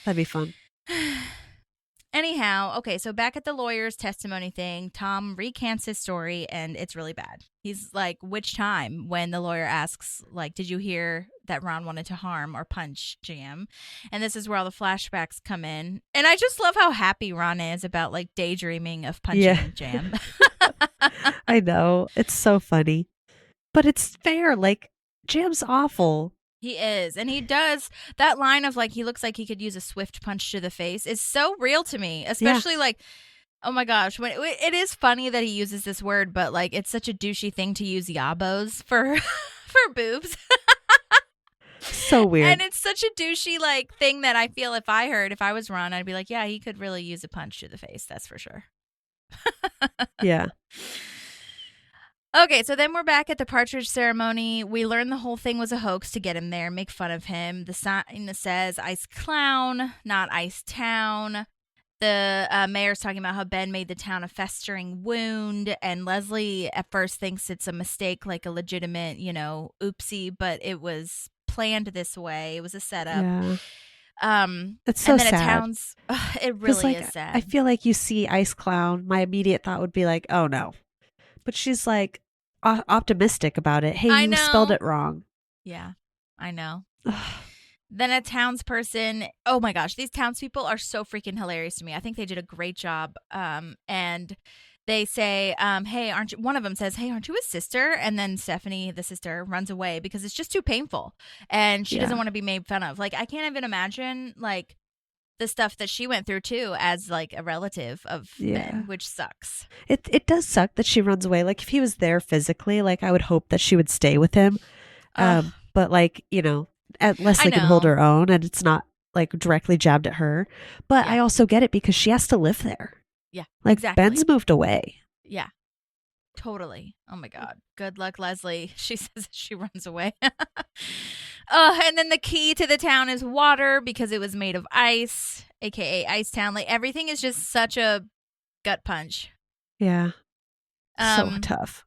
That'd be fun.
Anyhow, okay, so back at the lawyer's testimony thing, Tom recants his story, and it's really bad. He's like, which time? When the lawyer asks, like, did you hear that Ron wanted to harm or punch Jam? And this is where all the flashbacks come in. And I just love how happy Ron is about, like, daydreaming of punching
Yeah.
Jam.
I know. It's so funny. But it's fair. Like, Jam's awful.
He is. And he does. That line of, like, he looks like he could use a swift punch to the face is so real to me. Especially, like, oh my gosh. When it is funny that he uses this word, but, like, it's such a douchey thing to use yabos for boobs.
So weird.
And it's such a douchey, like, thing that I feel if I was Ron, I'd be like, yeah, he could really use a punch to the face. That's for sure.
Yeah.
Okay, so then we're back at the Partridge ceremony. We learn the whole thing was a hoax to get him there, make fun of him. The sign that says Ice Clown, not Ice Town. The mayor's talking about how Ben made the town a festering wound, and Leslie at first thinks it's a mistake, like a legitimate, you know, oopsie, but it was planned this way. It was a setup.
Yeah. It's so
and then
sad.
it sounds, it
'Cause,
really
like,
is sad.
I feel like you see Ice Clown. My immediate thought would be like, oh no. But she's like optimistic about it. Hey,
I
you spelled
know.
it wrong.
Yeah, I know. Then a townsperson, oh my gosh, these townspeople are so freaking hilarious to me. I think they did a great job. And they say, hey, aren't you, one of them says, hey, aren't you his sister? And then Stephanie, the sister, runs away because it's just too painful. And she
Yeah.
doesn't want to be made fun of. Like, I can't even imagine, like, the stuff that she went through, too, as, like, a relative of
Yeah.
Ben, which sucks.
It does suck that she runs away. Like if he was there physically, like I would hope that she would stay with him.
Ugh.
But like, you know, Leslie can hold
know.
her own and it's not like directly jabbed at her. But
Yeah.
I also get it because she has to live there.
Yeah,
Like,
exactly.
Ben's moved away.
Yeah, totally. Oh my God. Good luck, Leslie. She says she runs away. And then the key to the town is water because it was made of ice, aka Ice Town. Like everything is just such a gut punch.
Yeah. So
Um,
tough.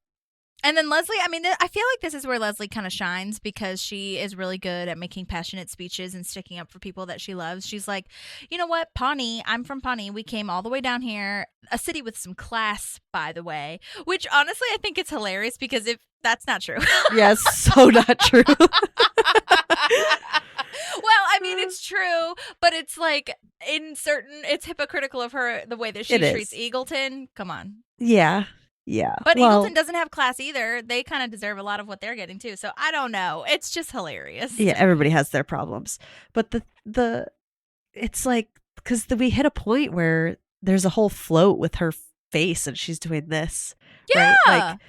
And then Leslie, I mean, I feel like this is where Leslie kind of shines because she is really good at making passionate speeches and sticking up for people that she loves. She's like, you know what, Pawnee, I'm from Pawnee. We came all the way down here, a city with some class, by the way, which honestly, I think it's hilarious because if that's not true.
Yes, so not true.
Well, I mean, it's true, but it's like it's hypocritical of her, the way that she
It
treats
is.
Eagleton. Come on.
Yeah. Yeah.
But
well,
Eagleton doesn't have class either. They kind of deserve a lot of what they're getting too. So I don't know. It's just hilarious.
yeah, everybody has their problems. But it's like, because we hit a point where there's a whole float with her face and she's doing this.
Yeah.
Right? Like,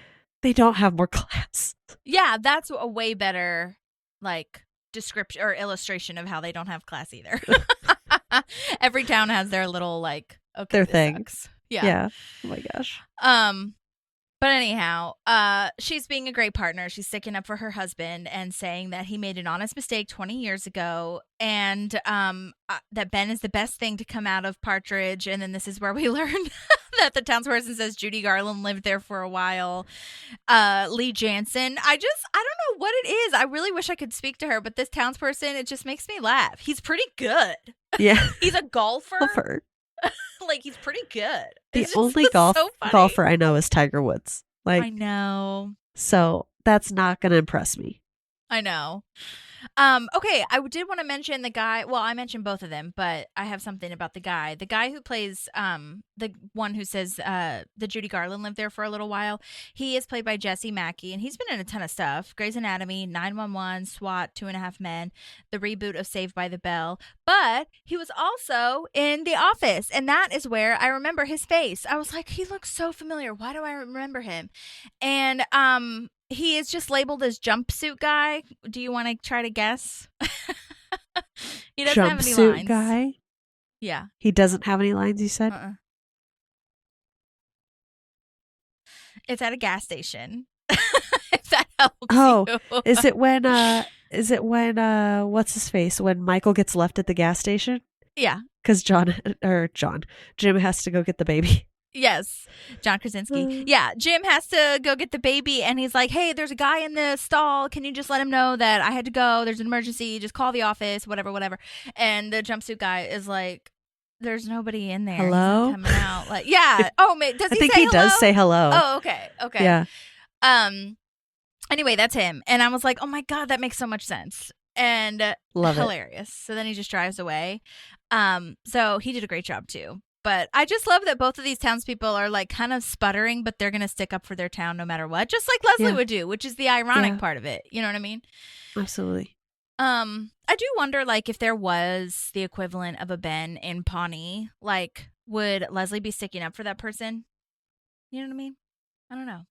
they don't have more class.
Yeah, that's a way better, like, description or illustration of how they don't have class either. Every town has their little, like, okay,
Their
this
thing.
sucks.
Yeah. Oh my gosh.
But anyhow, she's being a great partner. She's sticking up for her husband and saying that he made an honest mistake 20 years ago and that Ben is the best thing to come out of Partridge. And then this is where we learn that the townsperson says Judy Garland lived there for a while. Lee Jansen. I don't know what it is. I really wish I could speak to her, but this townsperson, it just makes me laugh. He's pretty good.
Yeah.
He's a golfer.
Golfer.
Like, he's pretty good.
The
It's just
only
so funny.
golfer I know is Tiger Woods.
I
Like,
know.
so that's not going to impress me.
I know. Okay, I did want to mention the guy. Well, I mentioned both of them, but I have something about the guy. The guy who plays the one who says the Judy Garland lived there for a little while. He is played by Jesse Mackey, and he's been in a ton of stuff: Grey's Anatomy, 911, SWAT, 2.5 Men, the reboot of Saved by the Bell. But he was also in The Office, and that is where I remember his face. I was like, he looks so familiar. Why do I remember him? And he is just labeled as jumpsuit guy. Do you want to try to guess? He doesn't have any
Jumpsuit
lines.
guy.
Yeah.
He doesn't have any lines, you said?
It's at a gas station. If that helps
Oh,
you.
is it when what's his face? When Michael gets left at the gas station?
Yeah.
Because Jim has to go get the baby.
Yes. John Krasinski. Yeah. Jim has to go get the baby and he's like, hey, there's a guy in the stall. Can you just let him know that I had to go? There's an emergency. Just call the office, whatever. And the jumpsuit guy is like, there's nobody in there. He's
Hello?
not coming out. Like, yeah. Oh, does he
I think
say
he
hello?
does say hello.
Oh, okay. Okay.
Yeah.
Anyway, that's him. And I was like, oh my God, that makes so much sense. And
Love it.
hilarious. So then he just drives away. So he did a great job too. But I just love that both of these townspeople are like kind of sputtering, but they're going to stick up for their town no matter what, just like Leslie
Yeah.
would do, which is the ironic
Yeah.
part of it. You know what I mean?
Absolutely.
I do wonder, like, if there was the equivalent of a Ben in Pawnee, like, would Leslie be sticking up for that person? You know what I mean? I don't know.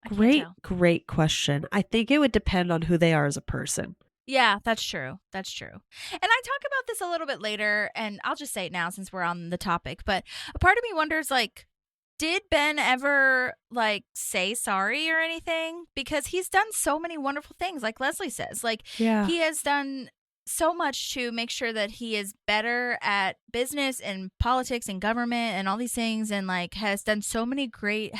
I can't tell.
Great question. I think it would depend on who they are as a person.
Yeah, that's true. That's true. And I talk about this a little bit later, and I'll just say it now since we're on the topic. But a part of me wonders, like, did Ben ever, like, say sorry or anything? Because he's done so many wonderful things, like Leslie says. Like,
Yeah.
he has done so much to make sure that he is better at business and politics and government and all these things, and like has had so many great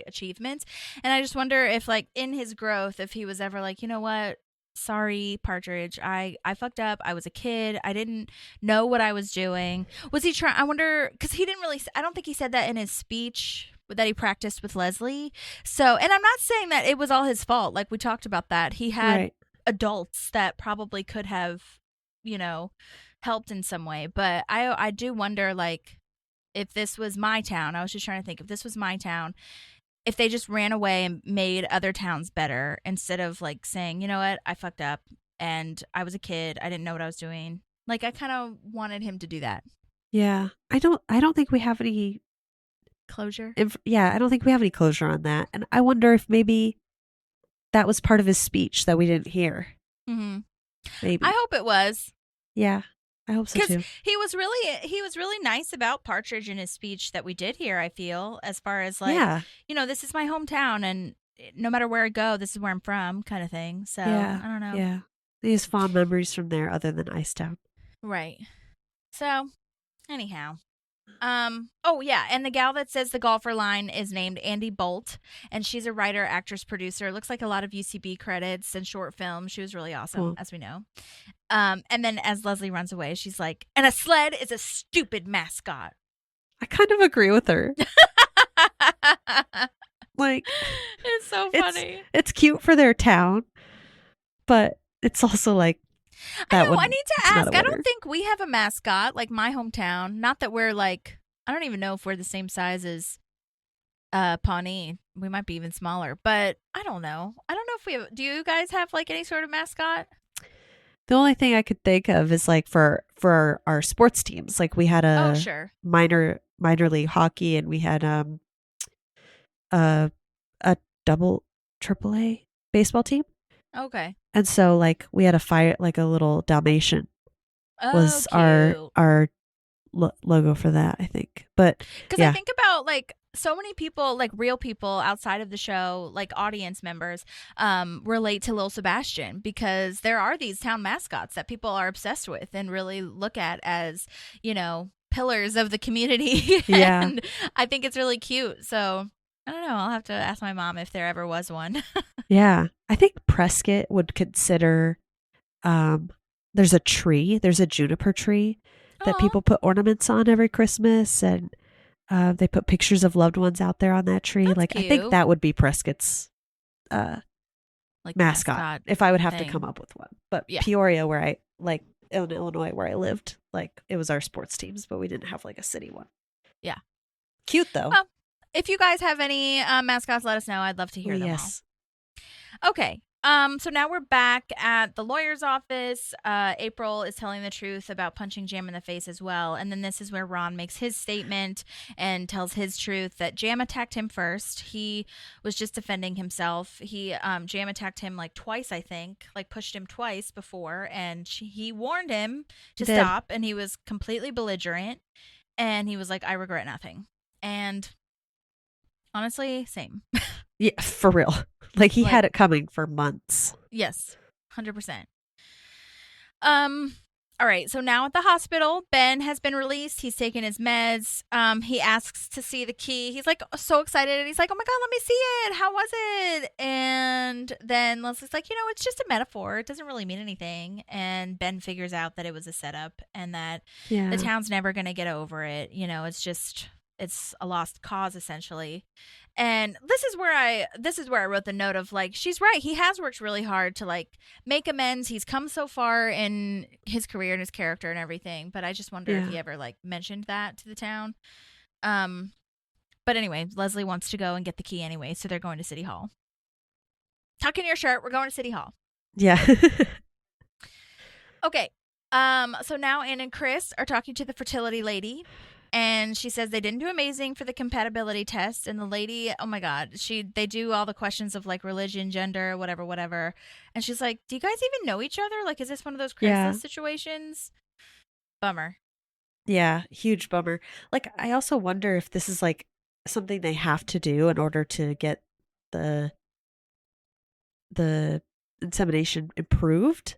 achievements. And I just wonder if, like, in his growth, if he was ever like, you know what, sorry, Partridge, I fucked up. I was a kid. I didn't know what I was doing. Was he trying? I wonder, because he didn't really, I don't think he said that in his speech that he practiced with Leslie. So, and I'm not saying that it was all his fault. Like, we talked about that. He had
Right.
adults that probably could have, you know, helped in some way. But I do wonder, like, if this was my town, I was just trying to think, if this was my town, if they just ran away and made other towns better instead of, like, saying, you know what, I fucked up and I was a kid, I didn't know what I was doing. Like, I kind of wanted him to do that.
Yeah. I don't think we have any
Closure.
I don't think we have any closure on that. And I wonder if maybe that was part of his speech that we didn't hear.
Mm-hmm.
Maybe.
I hope it was.
Yeah. I hope so
Because
too.
he was really nice about Partridge in his speech that we did here, I feel, as far as like,
Yeah.
this is my hometown and no matter where I go, this is where I'm from kind of thing. So
Yeah.
I don't know.
Yeah. These fond memories from there other than Icetown.
Right. So anyhow. Oh yeah, and the gal that says the golfer line is named Andy Bolt, and she's a writer, actress, producer. Looks like a lot of UCB credits and short films. She was really awesome,
Cool.
as we know. And then as Leslie runs away, she's like, and a sled is a stupid mascot.
I kind of agree with her. Like,
It's so funny.
it's cute for their town, but it's also like
I
that
know,
one.
I need to
it's not
ask.
a
I
winner.
don't think we have a mascot like my hometown. Not that we're like, I don't even know if we're the same size as Pawnee. We might be even smaller, but I don't know. I don't know if we have. Do you guys have like any sort of mascot?
The only thing I could think of is like for our sports teams. Like we had
Oh,
a
sure.
minor league hockey, and we had a double AAA baseball team.
Okay.
And so like we had a little Dalmatian
Oh,
was
cute.
our logo for that, I think. But
Because
yeah.
I think about like so many people, like real people outside of the show, like audience members, relate to Lil Sebastian because there are these town mascots that people are obsessed with and really look at as, pillars of the community.
Yeah.
And I think it's really cute. So I don't know. I'll have to ask my mom if there ever was one.
Yeah. I think Prescott would consider there's a juniper tree that
Aw.
people put ornaments on every Christmas, and they put pictures of loved ones out there on that tree.
That's
like I think
cute.
that would be Prescott's
Like
mascot if I would have
thing.
to come up with one. But
Yeah.
Peoria, where I like in Illinois where I lived, like it was our sports teams, but we didn't have like a city one.
Yeah.
Cute though.
Well, if you guys have any mascots, let us know. I'd love to hear them
yes.
all. Okay. So now we're back at the lawyer's office. April is telling the truth about punching Jam in the face as well. And then this is where Ron makes his statement and tells his truth that Jam attacked him first. He was just defending himself. Jam attacked him like twice, I think, like pushed him twice before. And he warned him to
Did.
stop. And he was completely belligerent. And he was like, I regret nothing. And honestly, same.
Yeah, for real. Like he
Like-
had it coming for months.
Yes, 100%. All right, so now at the hospital, Ben has been released. He's taken his meds. He asks to see the key. He's like so excited, and he's like, "Oh my god, let me see it. How was it?" And then Leslie's like, "It's just a metaphor. It doesn't really mean anything." And Ben figures out that it was a setup and that
Yeah.
the town's never going to get over it. It's a lost cause essentially. And this is where I wrote the note of like, she's right. He has worked really hard to like make amends. He's come so far in his career and his character and everything. But I just wonder if
Yeah.
he ever like mentioned that to the town. But anyway, Leslie wants to go and get the key anyway. So they're going to City Hall. Tuck in your shirt. We're going to City Hall.
Yeah.
Okay. So now Ann and Chris are talking to the fertility lady, and she says they didn't do amazing for the compatibility test. And the lady, oh my god, they do all the questions of like religion, gender, whatever. And she's like, "Do you guys even know each other? Like, is this one of those Craigslist
Yeah.
situations?" Bummer.
Yeah, huge bummer. Like I also wonder if this is like something they have to do in order to get the insemination improved.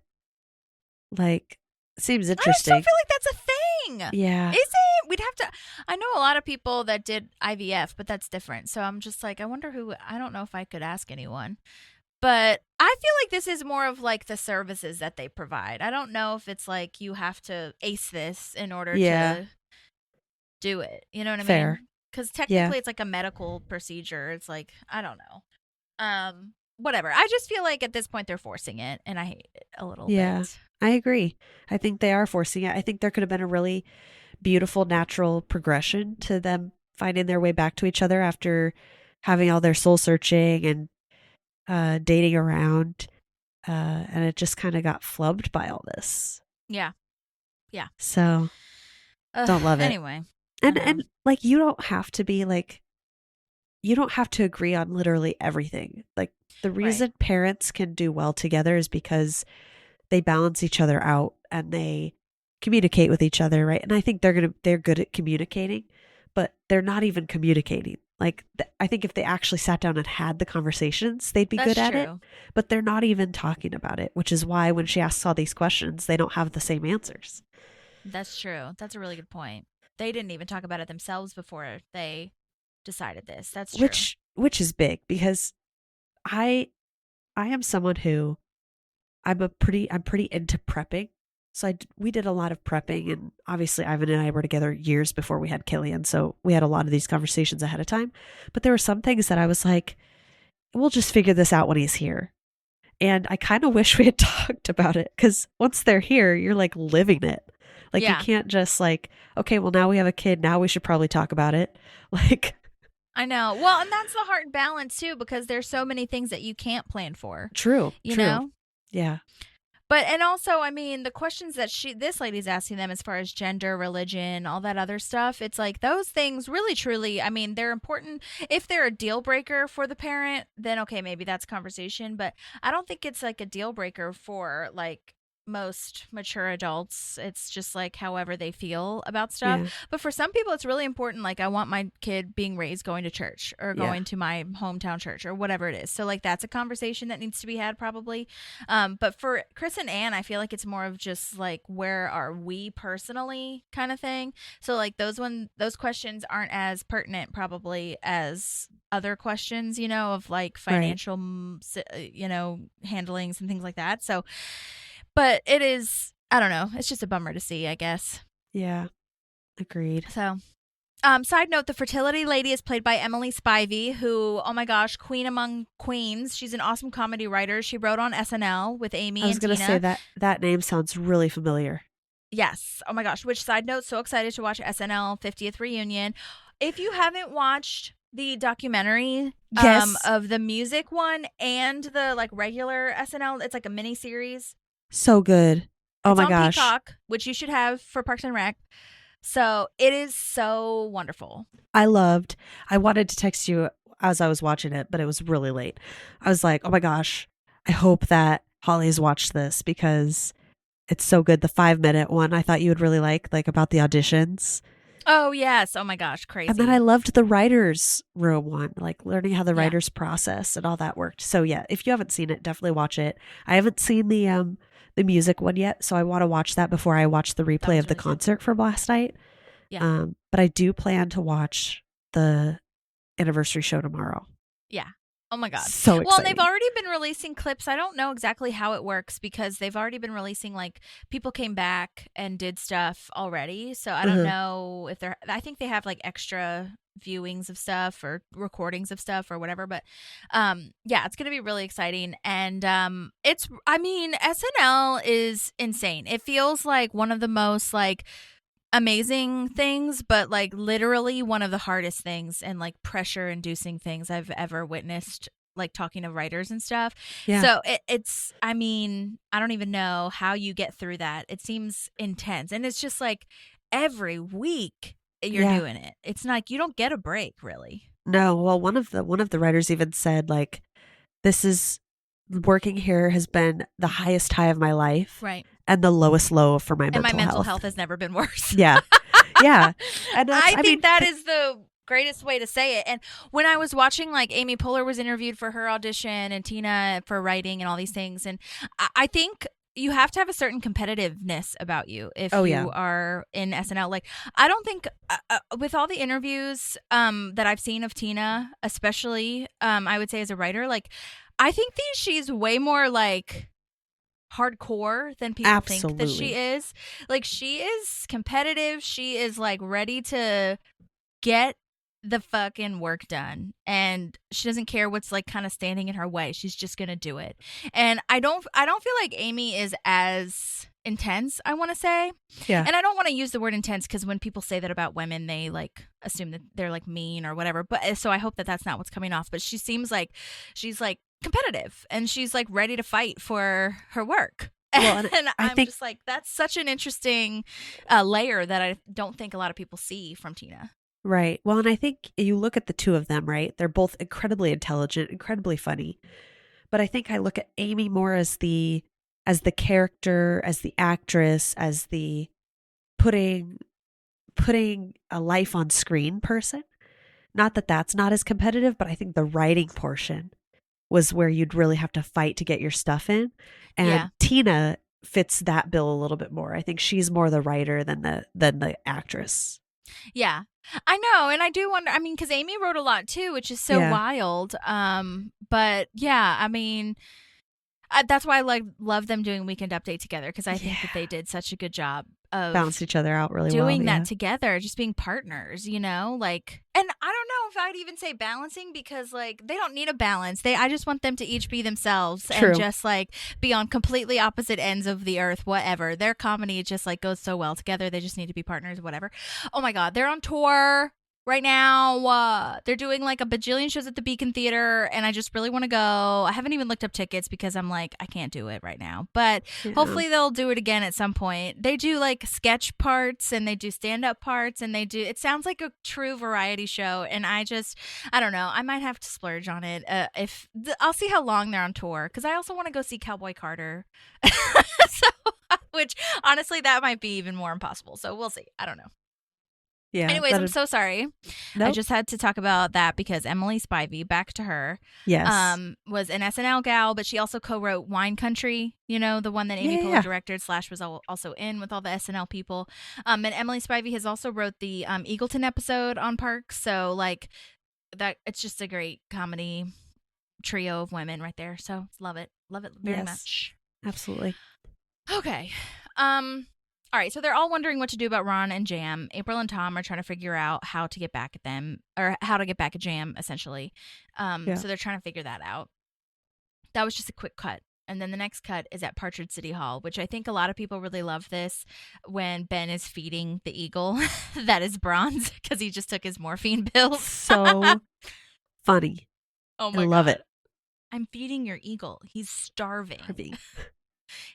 Like seems
I
interesting.
still feel like that's a thing.
Yeah.
Is it? We'd have to. I know a lot of people that did IVF, but that's different. So I'm just like, I wonder who. I don't know if I could ask anyone. But I feel like this is more of like the services that they provide. I don't know if it's like you have to ace this in order
Yeah.
to do it. You know what I
Fair.
mean? Because technically it's like a medical procedure. It's like, I don't know. Whatever. I just feel like at this point they're forcing it, and I hate it a little
Yeah.
bit.
I agree. I think they are forcing it. I think there could have been a really beautiful natural progression to them finding their way back to each other after having all their soul searching and dating around. And it just kind of got flubbed by all this.
Yeah.
So don't love it.
Anyway.
And
I know.
and like you don't have to be like you don't have to agree on literally everything. Like the reason parents can do well together is because they balance each other out and they communicate with each other, right? And I think they're good at communicating, but they're not even communicating. Like, I think if they actually sat down and had the conversations, they'd be
That's
good at it.
true.
But they're not even talking about it, which is why when she asks all these questions, they don't have the same answers.
That's true. That's a really good point. They didn't even talk about it themselves before they decided this. That's true.
Which is big, because I am someone who I'm pretty into prepping. So we did a lot of prepping, and obviously Ivan and I were together years before we had Killian, so we had a lot of these conversations ahead of time. But there were some things that I was like, we'll just figure this out when he's here. And I kind of wish we had talked about it, because once they're here, you're like living it. Like,
Yeah.
you can't just like, okay, well, now we have a kid, now we should probably talk about it. Like,
I know. Well, and that's the hard balance too, because there's so many things that you can't plan for.
true.
You know?
Yeah.
But and also, I mean, the questions that this lady's asking them as far as gender, religion, all that other stuff, it's like those things really truly, I mean, they're important. If they're a deal breaker for the parent, then okay, maybe that's conversation, but I don't think it's like a deal breaker for like most mature adults. It's just like however they feel about stuff.
Yeah.
But for some people it's really important, like I want my kid being raised going to church or
Yeah.
going to my hometown church or whatever it is. So like that's a conversation that needs to be had probably. But for Chris and Anne, I feel like it's more of just like where are we personally kind of thing. So like those questions aren't as pertinent probably as other questions, you know, of like financial you know, handlings and things like that. So but it is, I don't know, it's just a bummer to see, I guess.
Yeah. Agreed.
So, side note, the fertility lady is played by Emily Spivey, who, oh my gosh, queen among queens. She's an awesome comedy writer. She wrote on SNL with Amy and
I was going to
Tina.
say that name sounds really familiar.
Yes. Oh my gosh. Which, side note, so excited to watch SNL 50th reunion. If you haven't watched the documentary
Yes.
of the music one and the like regular SNL, it's like a mini series.
So good. Oh
It's
my
on
gosh.
Peacock, which you should have for Parks and Rec. So it is so wonderful.
I wanted to text you as I was watching it, but it was really late. I was like, oh my gosh, I hope that Holly's watched this because it's so good. The 5-minute one I thought you would really like about the auditions.
Oh, yes. Oh, my gosh. Crazy.
And then I loved the writer's room one, like learning how the
Yeah.
writers process and all that worked. So yeah, if you haven't seen it, definitely watch it. I haven't seen the music one yet, so I want to watch that before I watch the replay
was
of the
really good.
concert from last night.
Yeah.
But I do plan to watch the anniversary show tomorrow.
Yeah. Oh, my God.
So exciting.
Well, and they've already been releasing clips. I don't know exactly how it works because they've already been releasing, like, people came back and did stuff already. So I don't
Mhm.
know if I think they have, like, extra viewings of stuff or recordings of stuff or whatever. But, yeah, it's going to be really exciting. And SNL is insane. It feels like one of the most, like, amazing things, but like literally one of the hardest things and like pressure inducing things I've ever witnessed, like talking to writers and stuff.
Yeah.
So it's I mean, I don't even know how you get through that. It seems intense. And it's just like every week you're
Yeah.
doing it. It's like you don't get a break really.
No, well, one of the writers even said like, this is working here has been the highest high of my life
Right.
and the lowest low for my
And my mental
health.
health has never been worse.
Yeah. Yeah. And
I think that is the greatest way to say it. And when I was watching, like Amy Poehler was interviewed for her audition and Tina for writing and all these things. And I think you have to have a certain competitiveness about you if
Oh,
you
yeah.
are in SNL. Like, I don't think with all the interviews that I've seen of Tina, especially, I would say as a writer, like, I think she's way more like hardcore than people think that
Absolutely.
she is. Like, she is competitive. She is like ready to get the fucking work done, and she doesn't care what's like kind of standing in her way. She's just gonna do it. And I don't feel like Amy is as intense, I want to say.
Yeah.
And I don't want to use the word intense because when people say that about women, they like assume that they're like mean or whatever. But so I hope that that's not what's coming off. But she seems like she's like competitive and she's like ready to fight for her work.
Well, and
and
I
I'm
think-
just like, that's such an interesting layer that I don't think a lot of people see from Tina.
Right. Well, and I think you look at the two of them, right? They're both incredibly intelligent, incredibly funny. But I think I look at Amy more as the character, as the actress, as the putting a life on screen person. Not that that's not as competitive, but I think the writing portion was where you'd really have to fight to get your stuff in. And
Yeah.
Tina fits that bill a little bit more. I think she's more the writer than the actress.
Yeah. I know, and I do wonder, I mean, because Amy wrote a lot too, which is so
Yeah.
wild. But yeah, I mean, that's why I love them doing Weekend Update together, because I think that they did such a good job of
Balance each other out really well.
doing
Yeah.
that together, just being partners, you know, like, and I don't know if I'd even say balancing, because like they don't need a balance. I just want them to each be themselves
True.
and just like be on completely opposite ends of the earth, whatever. Their comedy just like goes so well together. They just need to be partners, whatever. Oh my God, they're on tour right now. They're doing like a bajillion shows at the Beacon Theater, and I just really want to go. I haven't even looked up tickets because I'm like, I can't do it right now, but hopefully they'll do it again at some point. They do like sketch parts, and they do stand-up parts, and it sounds like a true variety show, and I don't know, I might have to splurge on it. I'll see how long they're on tour, because I also want to go see Cowboy Carter. Which honestly, that might be even more impossible, so we'll see. I don't know.
Yeah.
Anyways, I'm so sorry.
Nope.
I just had to talk about that because Emily Spivey, back to her,
Yes.
was an SNL gal, but she also co-wrote Wine Country, you know, the one that Amy Poehler directed / was also in with all the SNL people. And Emily Spivey has also wrote the Eagleton episode on Parks, so like that, it's just a great comedy trio of women right there. So love it very much.
Absolutely.
Okay. All right, so they're all wondering what to do about Ron and Jam. April and Tom are trying to figure out how to get back at them, or how to get back at Jam, essentially. So they're trying to figure that out. That was just a quick cut. And then the next cut is at Partridge City Hall, which I think a lot of people really love this, when Ben is feeding the eagle that is Bronze, because he just took his morphine pills.
So funny.
Oh my
I love
God.
it.
I'm feeding your eagle. He's starving.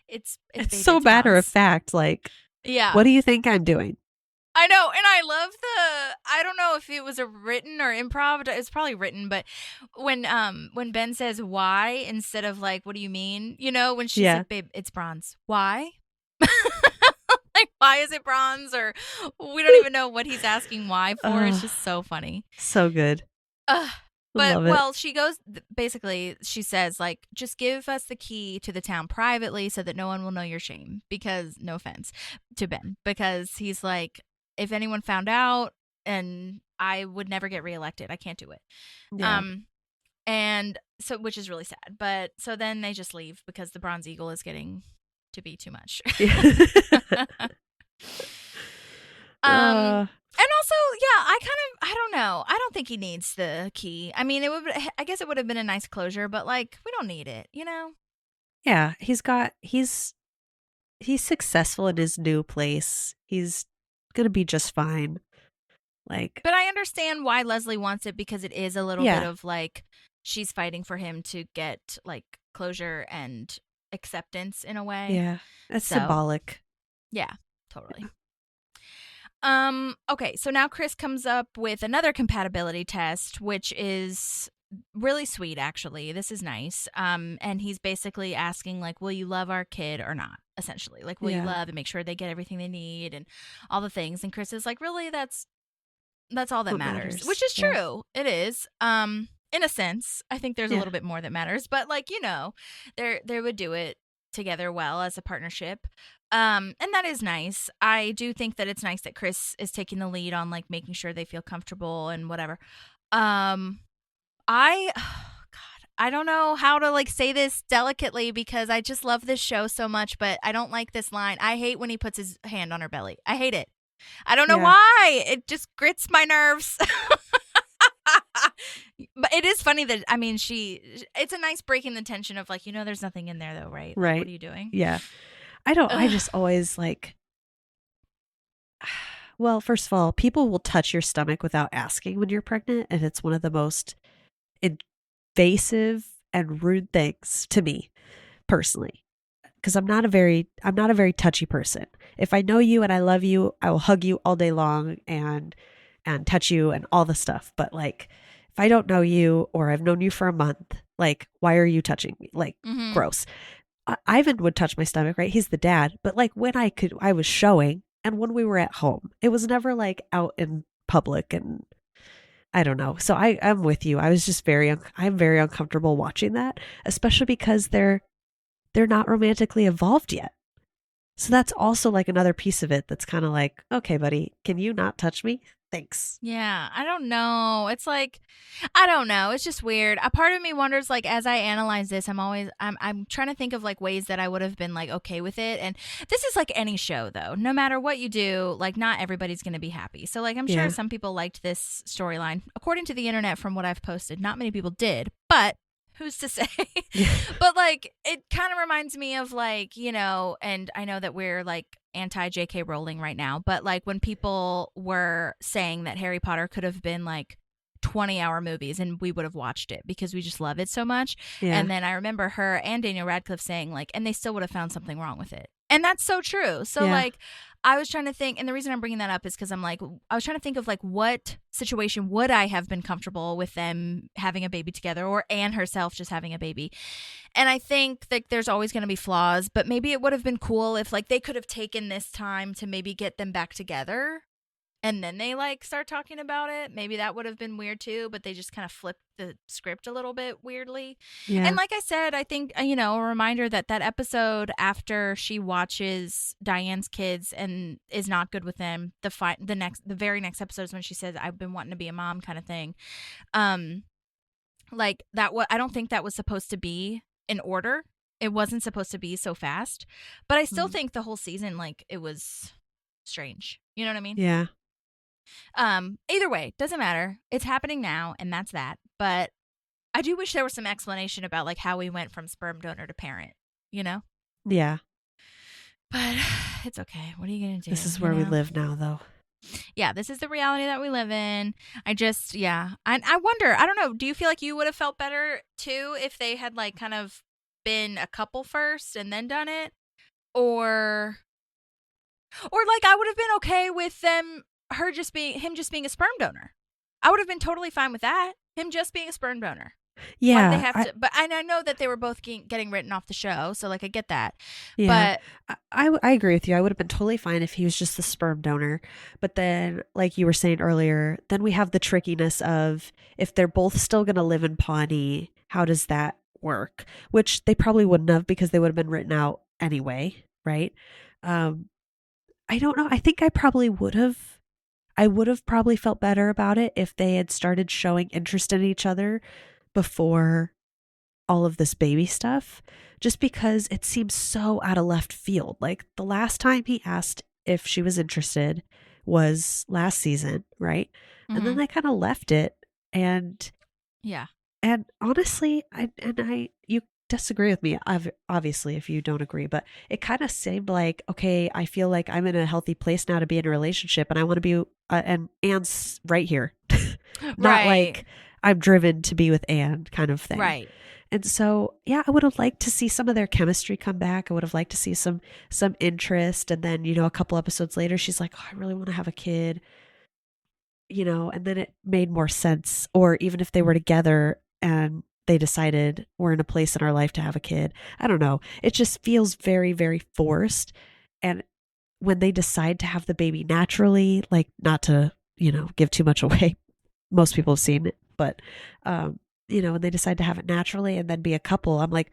It's
so matter of fact. Like,
yeah.
What do you think I'm doing?
I know, and I love I don't know if it was a written or improv. It's probably written, but when Ben says why instead of like, what do you mean? You know, when she's like, babe, it's Bronze. Why? Like, why is it Bronze? Or we don't even know what he's asking why for. It's just so funny.
So good.
But, well, she goes, basically, she says, like, just give us the key to the town privately so that no one will know your shame. Because, no offense to Ben, because he's like, if anyone found out, and I would never get reelected. I can't do it.
Yeah.
And so, which is really sad. But so then they just leave because the Bronze Eagle is getting to be too much. And also, yeah, I don't know. I don't think he needs the key. I mean, I guess it would have been a nice closure, but like, we don't need it, you know?
Yeah, he's successful in his new place. He's gonna be just fine. Like,
but I understand why Leslie wants it, because it is a little bit of like, she's fighting for him to get like closure and acceptance in a way.
Yeah, that's symbolic.
Yeah, totally. Okay, so now Chris comes up with another compatibility test, which is really sweet, actually. This is nice. And he's basically asking, like, will you love our kid or not? Essentially, like, will you love and make sure they get everything they need and all the things? And Chris is like, really, that's all that matters, which is true. It is. In a sense, I think there's a little bit more that matters, but like, you know, they would do it together well as a partnership. And that is nice. I do think that it's nice that Chris is taking the lead on like making sure they feel comfortable and whatever. I don't know how to like say this delicately, because I just love this show so much, but I don't like this line. I hate when he puts his hand on her belly. I hate it. I don't know why. It just grits my nerves. But it is funny that, I mean, it's a nice breaking the tension of like, you know, there's nothing in there though, right?
Right.
Like, what are you doing?
Yeah. I just always like, well, first of all, people will touch your stomach without asking when you're pregnant. And it's one of the most invasive and rude things to me personally, because I'm not a very touchy person. If I know you and I love you, I will hug you all day long and touch you and all the stuff. But like, if I don't know you or I've known you for a month, like, why are you touching me? Like, gross. Ivan would touch my stomach, right? He's the dad. But like when I was showing and when we were at home. It was never like out in public, and I don't know. So I'm with you. I was just I'm very uncomfortable watching that, especially because they're not romantically evolved yet. So that's also like another piece of it that's kind of like, okay, buddy, can you not touch me? Thanks.
Yeah, I don't know. It's like, I don't know. It's just weird. A part of me wonders, like, as I analyze this, I'm trying to think of like ways that I would have been like okay with it. And this is like any show, though. No matter what you do, like, not everybody's going to be happy. So, like, I'm sure
Yeah.
some people liked this storyline. According to the internet, from what I've posted, not many people did, but who's to say? But like, it kind of reminds me of like, and I know that we're like anti JK Rowling right now, but like when people were saying that Harry Potter could have been like 20-hour movies and we would have watched it because we just love it so much.
Yeah.
And then I remember her and Daniel Radcliffe saying like, and they still would have found something wrong with it. And that's so true. So
Yeah.
like, I was trying to think, and the reason I'm bringing that up is because I was trying to think of like what situation would I have been comfortable with them having a baby together, or Anne herself just having a baby. And I think that there's always going to be flaws, but maybe it would have been cool if like they could have taken this time to maybe get them back together. And then they like start talking about it. Maybe that would have been weird too, but they just kind of flipped the script a little bit weirdly.
Yeah.
And like I said, I think, a reminder that episode after she watches Diane's kids and is not good with them, the very next episode is when she says, I've been wanting to be a mom kind of thing. Like that, I don't think that was supposed to be in order. It wasn't supposed to be so fast, but I still think the whole season, like it was strange. You know what I mean?
Yeah.
Either way, doesn't matter. It's happening now, and that's that. But I do wish there was some explanation about like how we went from sperm donor to parent,
Yeah.
But it's okay. What are you gonna do?
This is where we live now, though.
Yeah, this is the reality that we live in. I wonder, I don't know, do you feel like you would have felt better too if they had like kind of been a couple first and then done it? Or like I would have been okay with him just being a sperm donor. I would have been totally fine with that. Him just being a sperm donor.
Yeah.
They have to, but I know that they were both getting written off the show, so like I get that.
Yeah.
But
I agree with you. I would have been totally fine if he was just the sperm donor. But then, like you were saying earlier, then we have the trickiness of if they're both still going to live in Pawnee, how does that work? Which they probably wouldn't have because they would have been written out anyway, right? I don't know. I think I probably would have. I would have probably felt better about it if they had started showing interest in each other before all of this baby stuff, just because it seems so out of left field. Like the last time he asked if she was interested was last season, right? And then they kind of left it. And
yeah.
And honestly, you disagree with me, obviously, if you don't agree, but it kind of seemed like, okay, I feel like I'm in a healthy place now to be in a relationship, and I want to be, and Anne's right here. Not like I'm driven to be with Anne kind of thing.
Right.
And so, yeah, I would have liked to see some of their chemistry come back. I would have liked to see some interest. And then, a couple episodes later, she's like, oh, I really want to have a kid, and then it made more sense. Or even if they were together and they decided we're in a place in our life to have a kid. I don't know. It just feels very, very forced. And when they decide to have the baby naturally, like not to, give too much away, most people have seen it, but, when they decide to have it naturally and then be a couple, I'm like,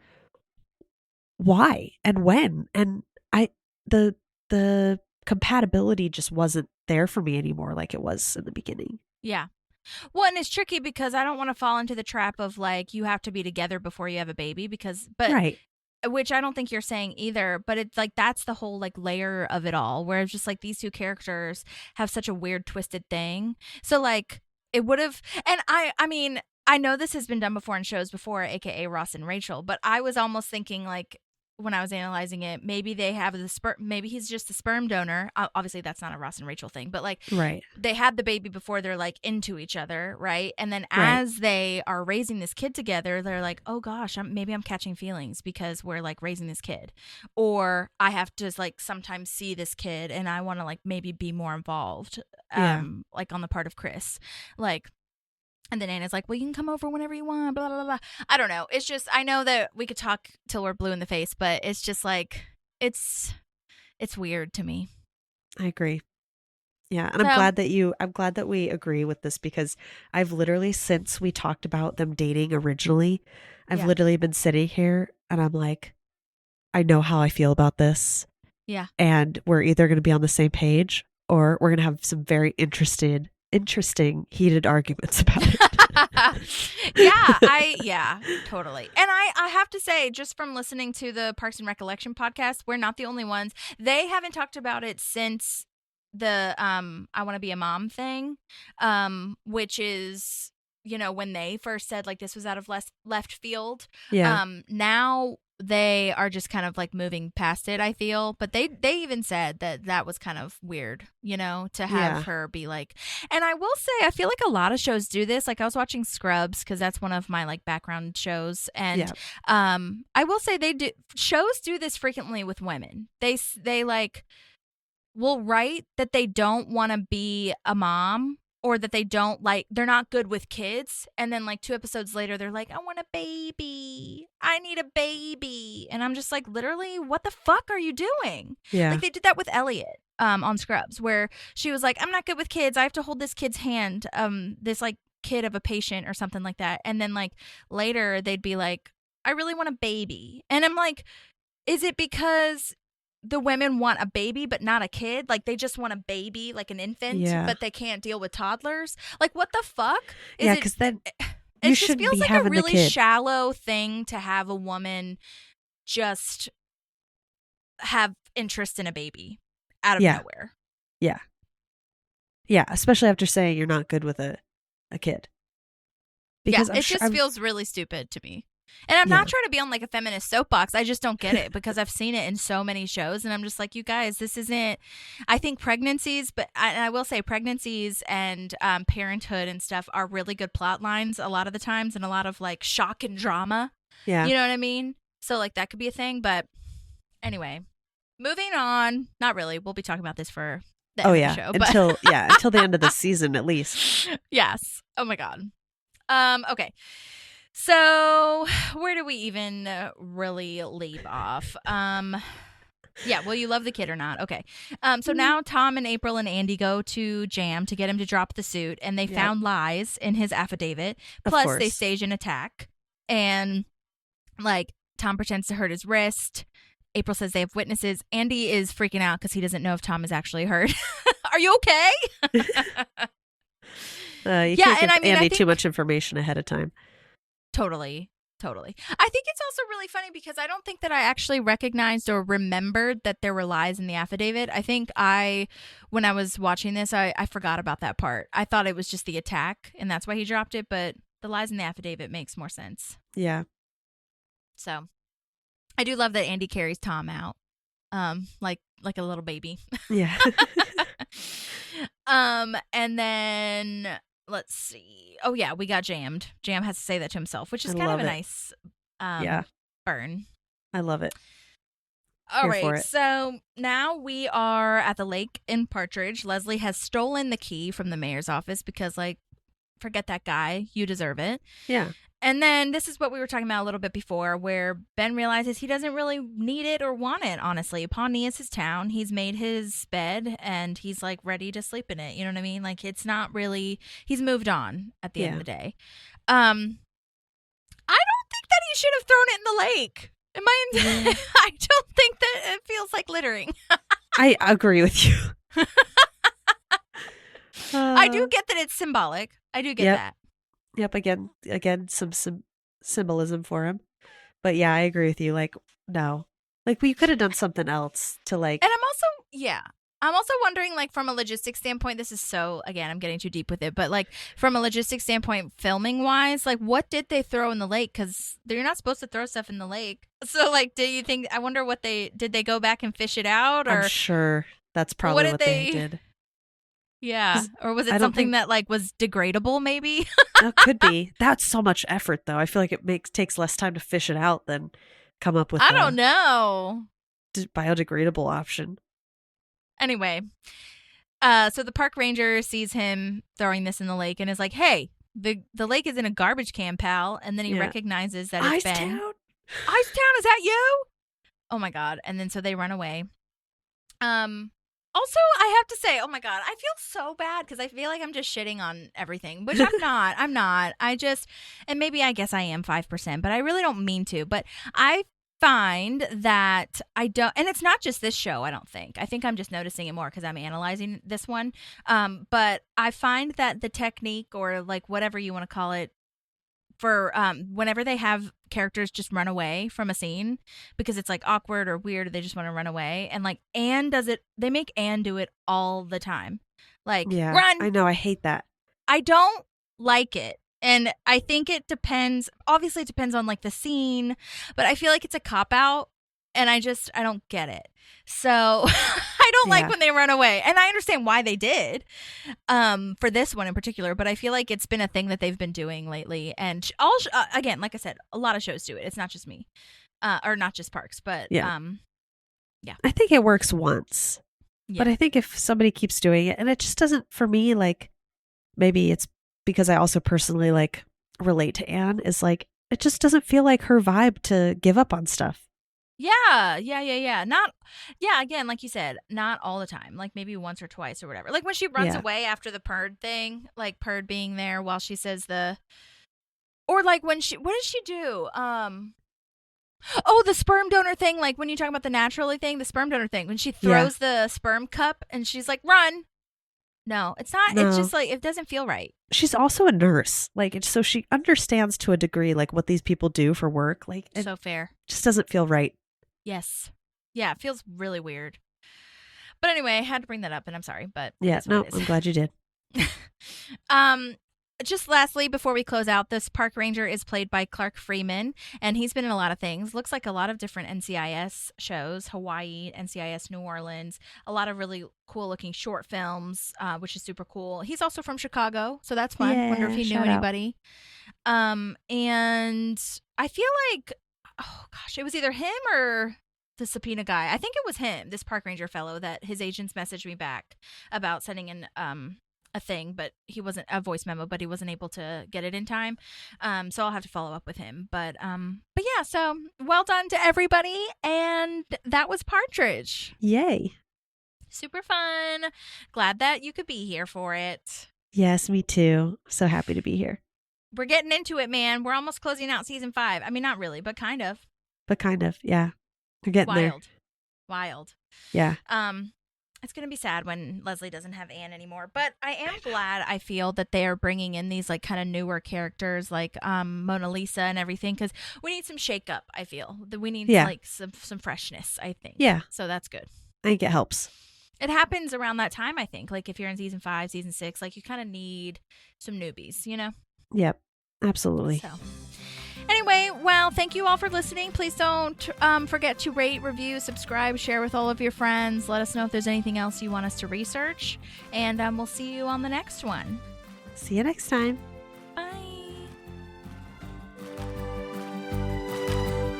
why and when? And the compatibility just wasn't there for me anymore like it was in the beginning.
Yeah. Well, and it's tricky because I don't want to fall into the trap of like you have to be together before you have a baby
Right.
Which I don't think you're saying either, but it's like that's the whole like layer of it all, where it's just like these two characters have such a weird twisted thing. So like it would have, and I mean, I know this has been done before in shows before, aka Ross and Rachel, but I was almost thinking like when I was analyzing it, maybe they have the sperm, maybe he's just a sperm donor. Obviously that's not a Ross and Rachel thing, but like
right.
They had the baby before they're like into each other, right? And then as they are raising this kid together, they're like, oh gosh, maybe I'm catching feelings because we're like raising this kid, or I have to like sometimes see this kid and I want to like maybe be more involved, like on the part of Chris, like. And then Anna's like, well, you can come over whenever you want, blah, blah, blah. I don't know. It's just, I know that we could talk till we're blue in the face, but it's just like, it's weird to me.
I agree. Yeah, and
So,
I'm glad that we agree with this because I've literally since we talked about them dating originally, I've
yeah.
literally been sitting here and I'm like, I know how I feel about this.
Yeah.
And we're either going to be on the same page or we're going to have some very interesting heated arguments about it.
Yeah, totally. And I have to say, just from listening to the Parks and Recollection podcast, we're not the only ones. They haven't talked about it since the I want to be a mom thing, which is, you know, when they first said like this was out of left field.
Yeah.
Now they are just kind of like moving past it, I feel, but they even said that was kind of weird, you know, to have her be like. And I will say I feel like a lot of shows do this. Like I was watching Scrubs because that's one of my like background shows, and I will say shows do this frequently with women. They like will write that they don't want to be a mom, or that they're not good with kids, and then like 2 episodes later they're like, I want a baby, I need a baby, and I'm just like, literally, what the fuck are you doing?
Yeah.
Like they did that with Elliot on Scrubs, where she was like, I'm not good with kids, I have to hold this kid's hand, this like kid of a patient or something like that, and then like later they'd be like, I really want a baby, and I'm like, is it because the women want a baby but not a kid? Like they just want a baby, like an infant, but they can't deal with toddlers. Like what the fuck?
Because then
it
you
just
should
feels
be
like
having
a really
the kid.
shallow thing to have a woman just have interest in a baby out of nowhere.
Yeah. Yeah, especially after saying you're not good with a kid. Because
it just feels really stupid to me. And I'm not trying to be on like a feminist soapbox. I just don't get it because I've seen it in so many shows, and I'm just like, you guys, this isn't. I think pregnancies, but I will say pregnancies and parenthood and stuff are really good plot lines a lot of the times, and a lot of like shock and drama.
Yeah.
You know what I mean? So like that could be a thing. But anyway, moving on. Not really. We'll be talking about this for the end of the show.
Until the end of the season at least.
Yes. Oh my God. Okay. So where do we even really leave off? Yeah, will you love the kid or not? Okay. So now Tom and April and Andy go to Jam to get him to drop the suit, and they found lies in his affidavit. Plus, they stage an attack, and like Tom pretends to hurt his wrist. April says they have witnesses. Andy is freaking out because he doesn't know if Tom is actually hurt. Are you okay?
You can't give Andy too much information ahead of time.
Totally. I think it's also really funny because I don't think that I actually recognized or remembered that there were lies in the affidavit. I think when I was watching this, I forgot about that part. I thought it was just the attack, and that's why he dropped it, but the lies in the affidavit makes more sense.
Yeah.
So I do love that Andy carries Tom out, like a little baby.
Yeah.
And then let's see. Oh yeah, we got jammed. Jam has to say that to himself, which is kind of a nice burn.
I love it.
All right, so now we are at the lake in Partridge. Leslie has stolen the key from the mayor's office because, like, forget that guy. You deserve it.
Yeah.
And then this is what we were talking about a little bit before, where Ben realizes he doesn't really need it or want it, honestly. Pawnee is his town. He's made his bed, and he's, like, ready to sleep in it. You know what I mean? Like, it's not really... He's moved on at the end of the day. I don't think that he should have thrown it in the lake. I don't think that it feels like littering.
I agree with you.
I do get that it's symbolic. I do get that.
Yep. Again, some symbolism for him. But yeah, I agree with you. Like, no, like we could have done something else to like.
And I'm also wondering, like, from a logistics standpoint, this is so, again, I'm getting too deep with it, but like from a logistics standpoint, filming wise, like what did they throw in the lake? Because you're not supposed to throw stuff in the lake. So like, I wonder what did they go back and fish it out? Or
I'm sure that's probably what they did.
Yeah. Or was it something that like was degradable maybe?
That could be. That's so much effort though. I feel like it takes less time to fish it out than come up with
I don't know.
Biodegradable option.
Anyway, so the park ranger sees him throwing this in the lake and is like, hey, the lake is in a garbage can, pal. And then he recognizes that it's Ben. Icetown, is that you? Oh my God. And then so they run away. Also, I have to say, oh my God, I feel so bad because I feel like I'm just shitting on everything, which I'm not. I'm not. And maybe I guess I am 5%, but I really don't mean to. But I find that I don't, and it's not just this show, I don't think. I think I'm just noticing it more because I'm analyzing this one. But I find that the technique, or like whatever you want to call it, for whenever they have characters just run away from a scene because it's like awkward or weird, or they just want to run away, and like Anne does it, they make Anne do it all the time, like
Yeah,
run.
I know. I hate that.
I don't like it, and I think it depends, obviously it depends on like the scene, but I feel like it's a cop out, and I don't get it. So I don't like when they run away, and I understand why they did for this one in particular, but I feel like it's been a thing that they've been doing lately, and again, like I said, a lot of shows do it. It's not just me, or not just Parks, but yeah.
I think it works once, but I think if somebody keeps doing it, and it just doesn't, for me, like maybe it's because I also personally like relate to Anne, is like it just doesn't feel like her vibe to give up on stuff.
Yeah. Again, like you said, not all the time. Like maybe once or twice or whatever. Like when she runs away after the Purd thing, like Purd being there while she says or like when what does she do? The sperm donor thing. Like when you talk about the naturally thing, the sperm donor thing, when she throws the sperm cup and she's like, run. No, it's not. No. It's just like, it doesn't feel right.
She's also a nurse. Like, so she understands to a degree, like what these people do for work. Like,
so fair.
Just doesn't feel right.
Yes. Yeah, it feels really weird. But anyway, I had to bring that up, and I'm sorry, but
yeah, no, I'm glad you did.
Just lastly, before we close out, this park ranger is played by Clark Freeman, and he's been in a lot of things. Looks like a lot of different NCIS shows, Hawaii, NCIS New Orleans, a lot of really cool looking short films, which is super cool. He's also from Chicago, so that's fun.
Yeah,
wonder if he knew anybody. And I feel like, oh gosh, it was either him or the subpoena guy. I think it was him, this park ranger fellow, that his agents messaged me back about sending in a thing, but he wasn't a voice memo, but he wasn't able to get it in time. So I'll have to follow up with him. But yeah, so well done to everybody. And that was Partridge.
Yay.
Super fun. Glad that you could be here for it.
Yes, me too. So happy to be here.
We're getting into it, man. We're almost closing out season 5. I mean, not really, but kind of.
But kind of, yeah. We're getting there.
Wild.
Yeah.
It's going to be sad when Leslie doesn't have Anne anymore, but I am glad, I feel, that they are bringing in these like kind of newer characters like Mona Lisa and everything, because we need some shake up, I feel. That we need like some freshness, I think.
Yeah.
So that's good.
I think it helps.
It happens around that time, I think. Like if you're in season 5, season 6, like you kind of need some newbies, you know?
Yep. Absolutely.
So. Anyway, well, thank you all for listening. Please don't forget to rate, review, subscribe, share with all of your friends. Let us know if there's anything else you want us to research. And we'll see you on the next one.
See you next time.
Bye.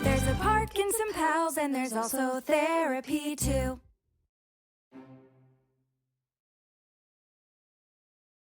There's a park and some pals, and there's also therapy too.